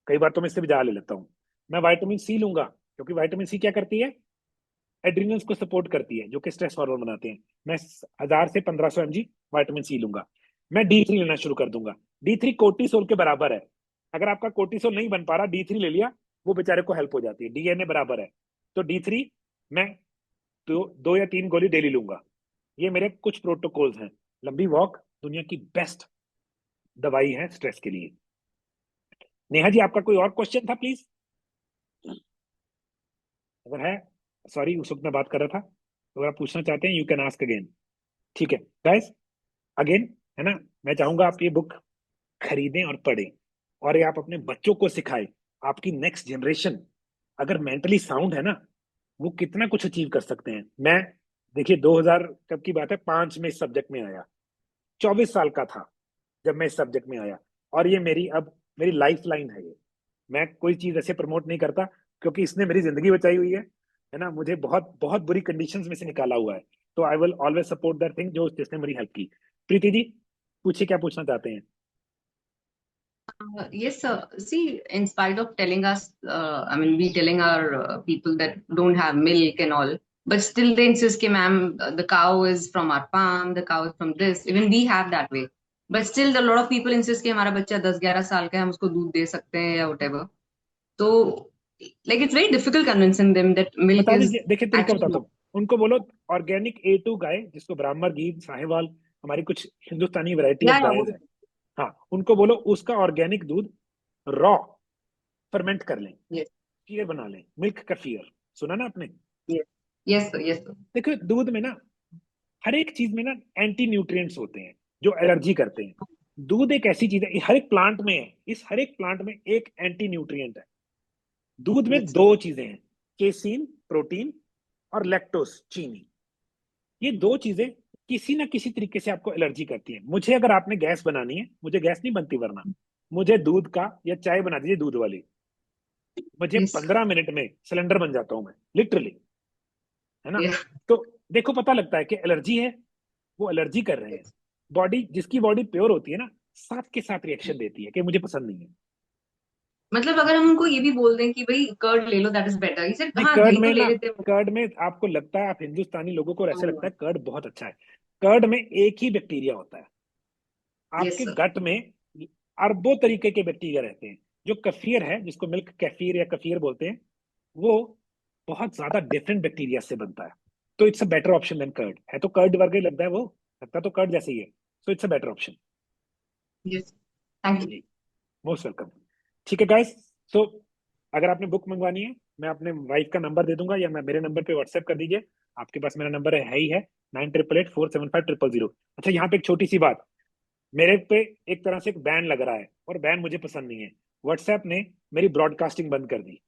कई बार तो मैं इससे भी ज्यादा ले लेता हूँ। मैं विटामिन सी लूंगा, क्योंकि विटामिन सी क्या करती है, एड्रिनल्स को सपोर्ट करती है, जो कि स्ट्रेस हार्मोन बनाते हैं। मैं 1000 से 1500 mg विटामिन सी लूंगा। मैं D3 लेना शुरू कर दूंगा। D3 कोर्टिसोल के बराबर है। अगर आपका कोर्टिसोल नहीं बन पा रहा, D3 ले लिया, वो बेचारे को हेल्प हो जाती है, DNA बराबर है। तो D3 मैं 2 या 3 गोली डेली लूंगा। ये मेरे कुछ प्रोटोकॉल्स हैं। लंबी वॉक दुनिया की बेस्ट दवाई है स्ट्रेस के लिए। नेहा जी, आपका कोई और क्वेश्चन था प्लीज? अगर है, सॉरी उस वक्त मैं बात कर रहा था, तो अगर आप पूछना चाहते हैं यू कैन आस्क अगेन। ठीक है गाइस, अगेन है ना, मैं चाहूंगा आप ये बुक खरीदें और पढ़ें, और ये आप अपने बच्चों को सिखाएं। आपकी नेक्स्ट जनरेशन अगर मेंटली साउंड है ना, वो कितना कुछ अचीव कर सकते हैं। मैं, देखिए 2000 कब की बात है, 5 में इस सब्जेक्ट में आया, 24 साल का था जब मैं इस सब्जेक्ट में आया, और ये मेरी अब मेरी लाइफ लाइन है ये। मैं कोई चीज ऐसे प्रमोट नहीं करता, क्योंकि इसने मेरी जिंदगी बचाई हुई है ना, मुझे बहुत बहुत बुरी कंडीशंस में से निकाला हुआ है। तो I will always support that thing जो जिसने मेरी हेल्प की। प्रीति जी, पूछिए क्या पूछना चाहते हैं। Yes, sir. See, in spite of telling us, I mean, we telling our people that don't have milk and all, but still they insist, कि ma'am, the cow is from our farm, the cow is from this. Even we have that way. But still, a lot of people insist कि हमारा बच्चा 10-11 साल का है, हम उसको दूध दे सकते हैं या whatever. So, like, it's very difficult convincing them that milk बता is दीजिए, देखिए तरीका actually बताता not. हूँ। उनको बोलो ऑर्गेनिक A2 गाय, जिसको ब्राह्मण घी साहिवाल, हमारी कुछ हिंदुस्तानी वैरायटी ऑफ Yeah, गायें yeah. है, हाँ, उनको बोलो उसका ऑर्गेनिक दूध रॉ फर्मेंट कर लें, Yes, खीर बना लें, मिल्क का खीर। सुना ना आपने? yes, yes, sir, yes, sir. देखो दूध में ना, हर एक चीज में ना एंटी न्यूट्रिएंट्स होते हैं जो एलर्जी करते हैं। दूध एक ऐसी चीज है, हर एक प्लांट में है, इस हर एक प्लांट में एक एंटी न्यूट्रिएंट है। दूध में Yes, 2 चीजें हैं, केसीन प्रोटीन और लैक्टोज चीनी। ये 2 चीजें किसी ना किसी तरीके से आपको एलर्जी करती है। मुझे अगर आपने गैस बनानी है, मुझे गैस नहीं बनती, वरना मुझे दूध का या चाय बना दीजिए दूध वाली, मुझे yes, 15 मिनट में सिलेंडर बन जाता हूं मैं, लिटरली, है ना। yeah. तो देखो पता लगता है कि एलर्जी है, वो एलर्जी कर रहे हैं। बॉडी, जिसकी बॉडी प्योर होती है ना, साथ के साथ रिएक्शन देती है कि मुझे पसंद नहीं है। मतलब अगर हम उनको ये भी बोल दें कि भाई कर्ड ले लो, that is better, he said नहीं, हाँ कर्ड दही तो में ले ना, लेते हैं। कर्ड में आपको लगता है, आप हिंदुस्तानी लोगों को ऐसे लगता है कर्ड बहुत अच्छा है। कर्ड में एक ही बैक्टीरिया होता है। यस आपके सर, गट में अरबों तरीके के बैक्टीरिया रहते हैं। जो कफीर है, जिसको मिल्क कैफीर या कफीर बोलते हैं, वो बहुत ज्यादा डिफरेंट बैक्टीरिया से बनता है। तो it's a better option than curd. है तो कर्ड वर्ग ही लगता है, वो लगता तो कर्ड जैसे ही है। So it's a better option. Yes, thank you. जी, मोस्ट वेलकम। ठीक है गाइस, सो अगर आपने बुक मंगवानी है, मैं अपने वाइफ का नंबर दे दूंगा, या मैं मेरे नंबर पे व्हाट्सएप कर दीजिए। आपके पास मेरा नंबर है ही है, 9888475000। अच्छा, यहाँ पे एक छोटी सी बात, मेरे पे एक तरह से एक बैन लग रहा है, और बैन मुझे पसंद नहीं है। व्हाट्सएप ने मेरी ब्रॉडकास्टिंग बंद कर दी,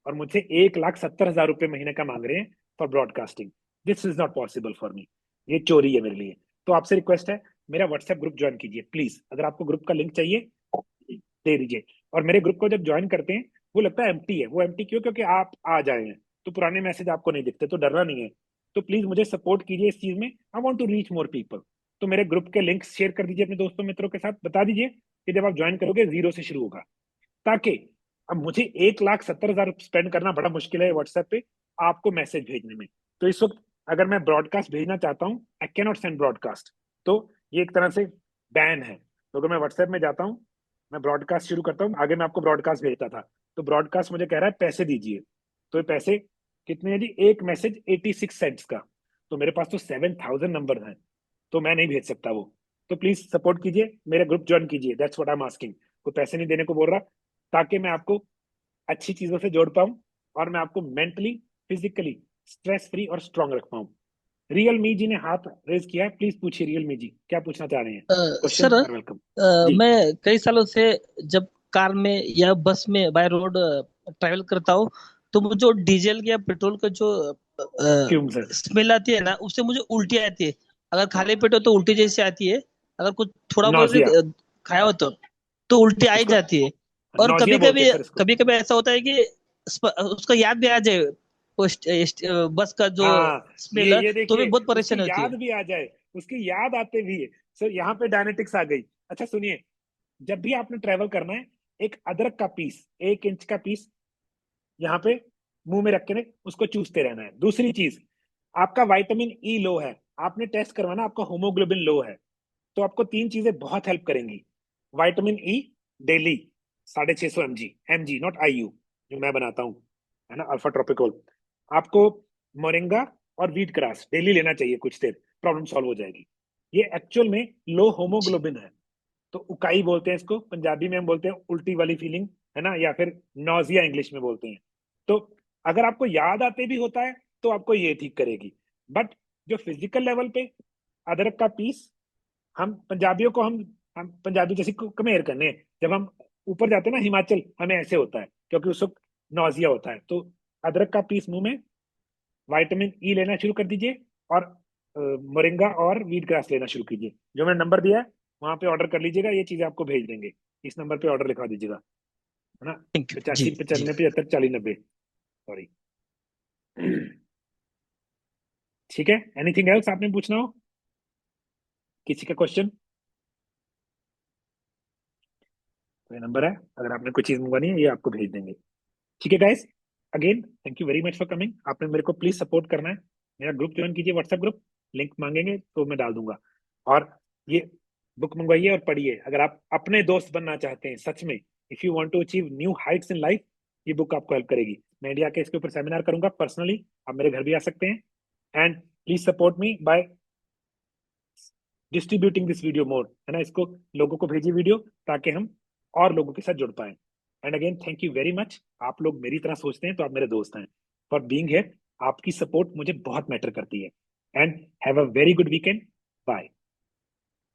और मुझसे 1,70,000 रुपये महीने का मांग रहे हैं for broadcasting. This is not possible for me, ये चोरी है मेरे लिए। तो आपसे रिक्वेस्ट है, मेरा व्हाट्सएप ग्रुप ज्वाइन कीजिए प्लीज। अगर आपको ग्रुप का लिंक चाहिए, दे दीजिए। और मेरे ग्रुप को जब ज्वाइन करते हैं वो लगता है एम्प्टी है, वो एम्प्टी क्यों? क्योंकि आप आ जाए हैं तो पुराने मैसेज आपको नहीं दिखते, तो डरना नहीं है। तो प्लीज मुझे सपोर्ट कीजिए इस चीज में, I want to reach more people. तो मेरे ग्रुप के लिंक्स शेयर कर दीजिए अपने दोस्तों मित्रों के साथ, बता दीजिए कि जब आप ज्वाइन करोगे 0 से शुरू होगा, ताकि अब मुझे 1,70,000 स्पेंड करना बड़ा मुश्किल है व्हाट्सएप पे आपको मैसेज भेजने में। तो इस वक्त अगर मैं ब्रॉडकास्ट भेजना चाहता हूँ, I can not send broadcast, तो ये एक तरह से बैन है। तो अगर मैं व्हाट्सएप में जाता हूँ, मैं ब्रॉडकास्ट शुरू करता हूँ, आगे मैं आपको ब्रॉडकास्ट भेजता था, तो ब्रॉडकास्ट मुझे कह रहा है पैसे दीजिए। तो ये पैसे कितने हैं जी? एक मैसेज 86 सेंट्स का। तो मेरे पास तो 7,000 नंबर हैं, तो मैं नहीं भेज सकता वो। तो प्लीज सपोर्ट कीजिए, मेरा ग्रुप ज्वाइन कीजिए, that's what I am asking. कोई पैसे नहीं देने को बोल रहा, ताकि मैं आपको अच्छी चीजों से जोड़ पाऊं और मैं आपको मेंटली फिजिकली स्ट्रेस फ्री और स्ट्रांग रख पाऊं। रियल मी जी ने हाथ रेज किया है, प्लीज पूछिए रियल मी जी क्या पूछना चाह रहे हैं, क्वेश्चन सर, आर वेलकम। जी मैं कई सालों से जब कार में या बस में बाय रोड ट्रैवल करता हूँ, तो मुझे जो डीजल या पेट्रोल का जो क्यों सर? स्मेल आती है ना, उससे मुझे उल्टी आती है। अगर खाली पेट हो तो उल्टी जैसी आती है, अगर कुछ थोड़ा बहुत भी नौजिया, खाया हो तो उल्टी आ ही इसको जाती है। और नौजिया बोलते हैं सर इसको। कभी कभी ऐसा होता है कि उसका याद भी आ जाए, बस का जो हाँ, स्मेल है, ये तो भी देखिए, बहुत उसकी परेशानी होती याद है। भी आ जाए, उसकी याद आते भी है सर, यहाँ पे डायनेटिक्स आ गई। अच्छा सुनिए, जब भी आपने ट्रेवल करना है, एक अदरक का पीस, 1 इंच का पीस यहाँ पे मुंह में रख के उसको चूसते रहना है। दूसरी चीज, आपका विटामिन ई लो है, आपने टेस्ट करवाना, आपका होमोग्लोबिन लो है, तो आपको 3 चीजें बहुत हेल्प करेंगी। Vitamin E daily 650 mg, mg not IU, जो मैं बनाता हूँ, है ना, अल्फा ट्रॉपिकोल। आपको मोरिंगा और व्हीट ग्रास डेली लेना चाहिए, कुछ देर प्रॉब्लम सॉल्व हो जाएगी। ये एक्चुअल में लो जी। होमोग्लोबिन है। तो उकाई बोलते हैं इसको, पंजाबी में हम बोलते हैं उल्टी वाली फीलिंग, है ना, या फिर नौजिया इंग्लिश में बोलते हैं। तो अगर आपको याद आते भी होता है तो आपको ये ठीक करेगी। बट जो फिजिकल लेवल पे अदरक का पीस, हम पंजाबियों को हम पंजाबी जैसे कमेर करने हैं, जब हम ऊपर जाते हैं ना हिमाचल, हमें ऐसे होता है क्योंकि उस वक्त नौजिया होता है। तो अदरक का पीस मुंह में, विटामिन ई लेना शुरू कर दीजिए, और मोरिंगा और व्हीट ग्रास लेना शुरू कीजिए। जो मैंने नंबर दिया है वहां पे ऑर्डर कर लीजिएगा, ये चीजें आपको भेज देंगे। इस नंबर पे ऑर्डर लिखवा दीजिएगा, है ना, थैंक यू जी। 85 जी 95 75 40 90, सॉरी। ठीक है, एनीथिंग एल्स आपने पूछना हो, किसी का क्वेश्चन? तो ये नंबर है, अगर आपने कोई चीज मंगवानी है ये आपको भेज देंगे। ठीक है guys, again thank you very much for coming. आपने मेरे को प्लीज सपोर्ट करना है, मेरा ग्रुप ज्वाइन कीजिए, व्हाट्सएप ग्रुप, लिंक मांगेंगे तो मैं डाल दूंगा। और ये बुक मंगवाइए और पढ़िए, अगर आप अपने दोस्त बनना चाहते हैं सच में, if you want to achieve new heights in life, ये बुक आपको हेल्प करेगी। मैं इंडिया के इसके ऊपर सेमिनार करूंगा पर्सनली, आप मेरे घर भी आ सकते हैं। And please support me by distributing this video more, है ना, इसको लोगों को भेजिए वीडियो, ताकि हम और लोगों के साथ जुड़ पाए। And again thank you very much, आप लोग मेरी तरह सोचते हैं तो आप मेरे दोस्त हैं, फॉर बीइंग हियर। आपकी सपोर्ट मुझे बहुत मैटर करती है। And have a very good weekend, bye.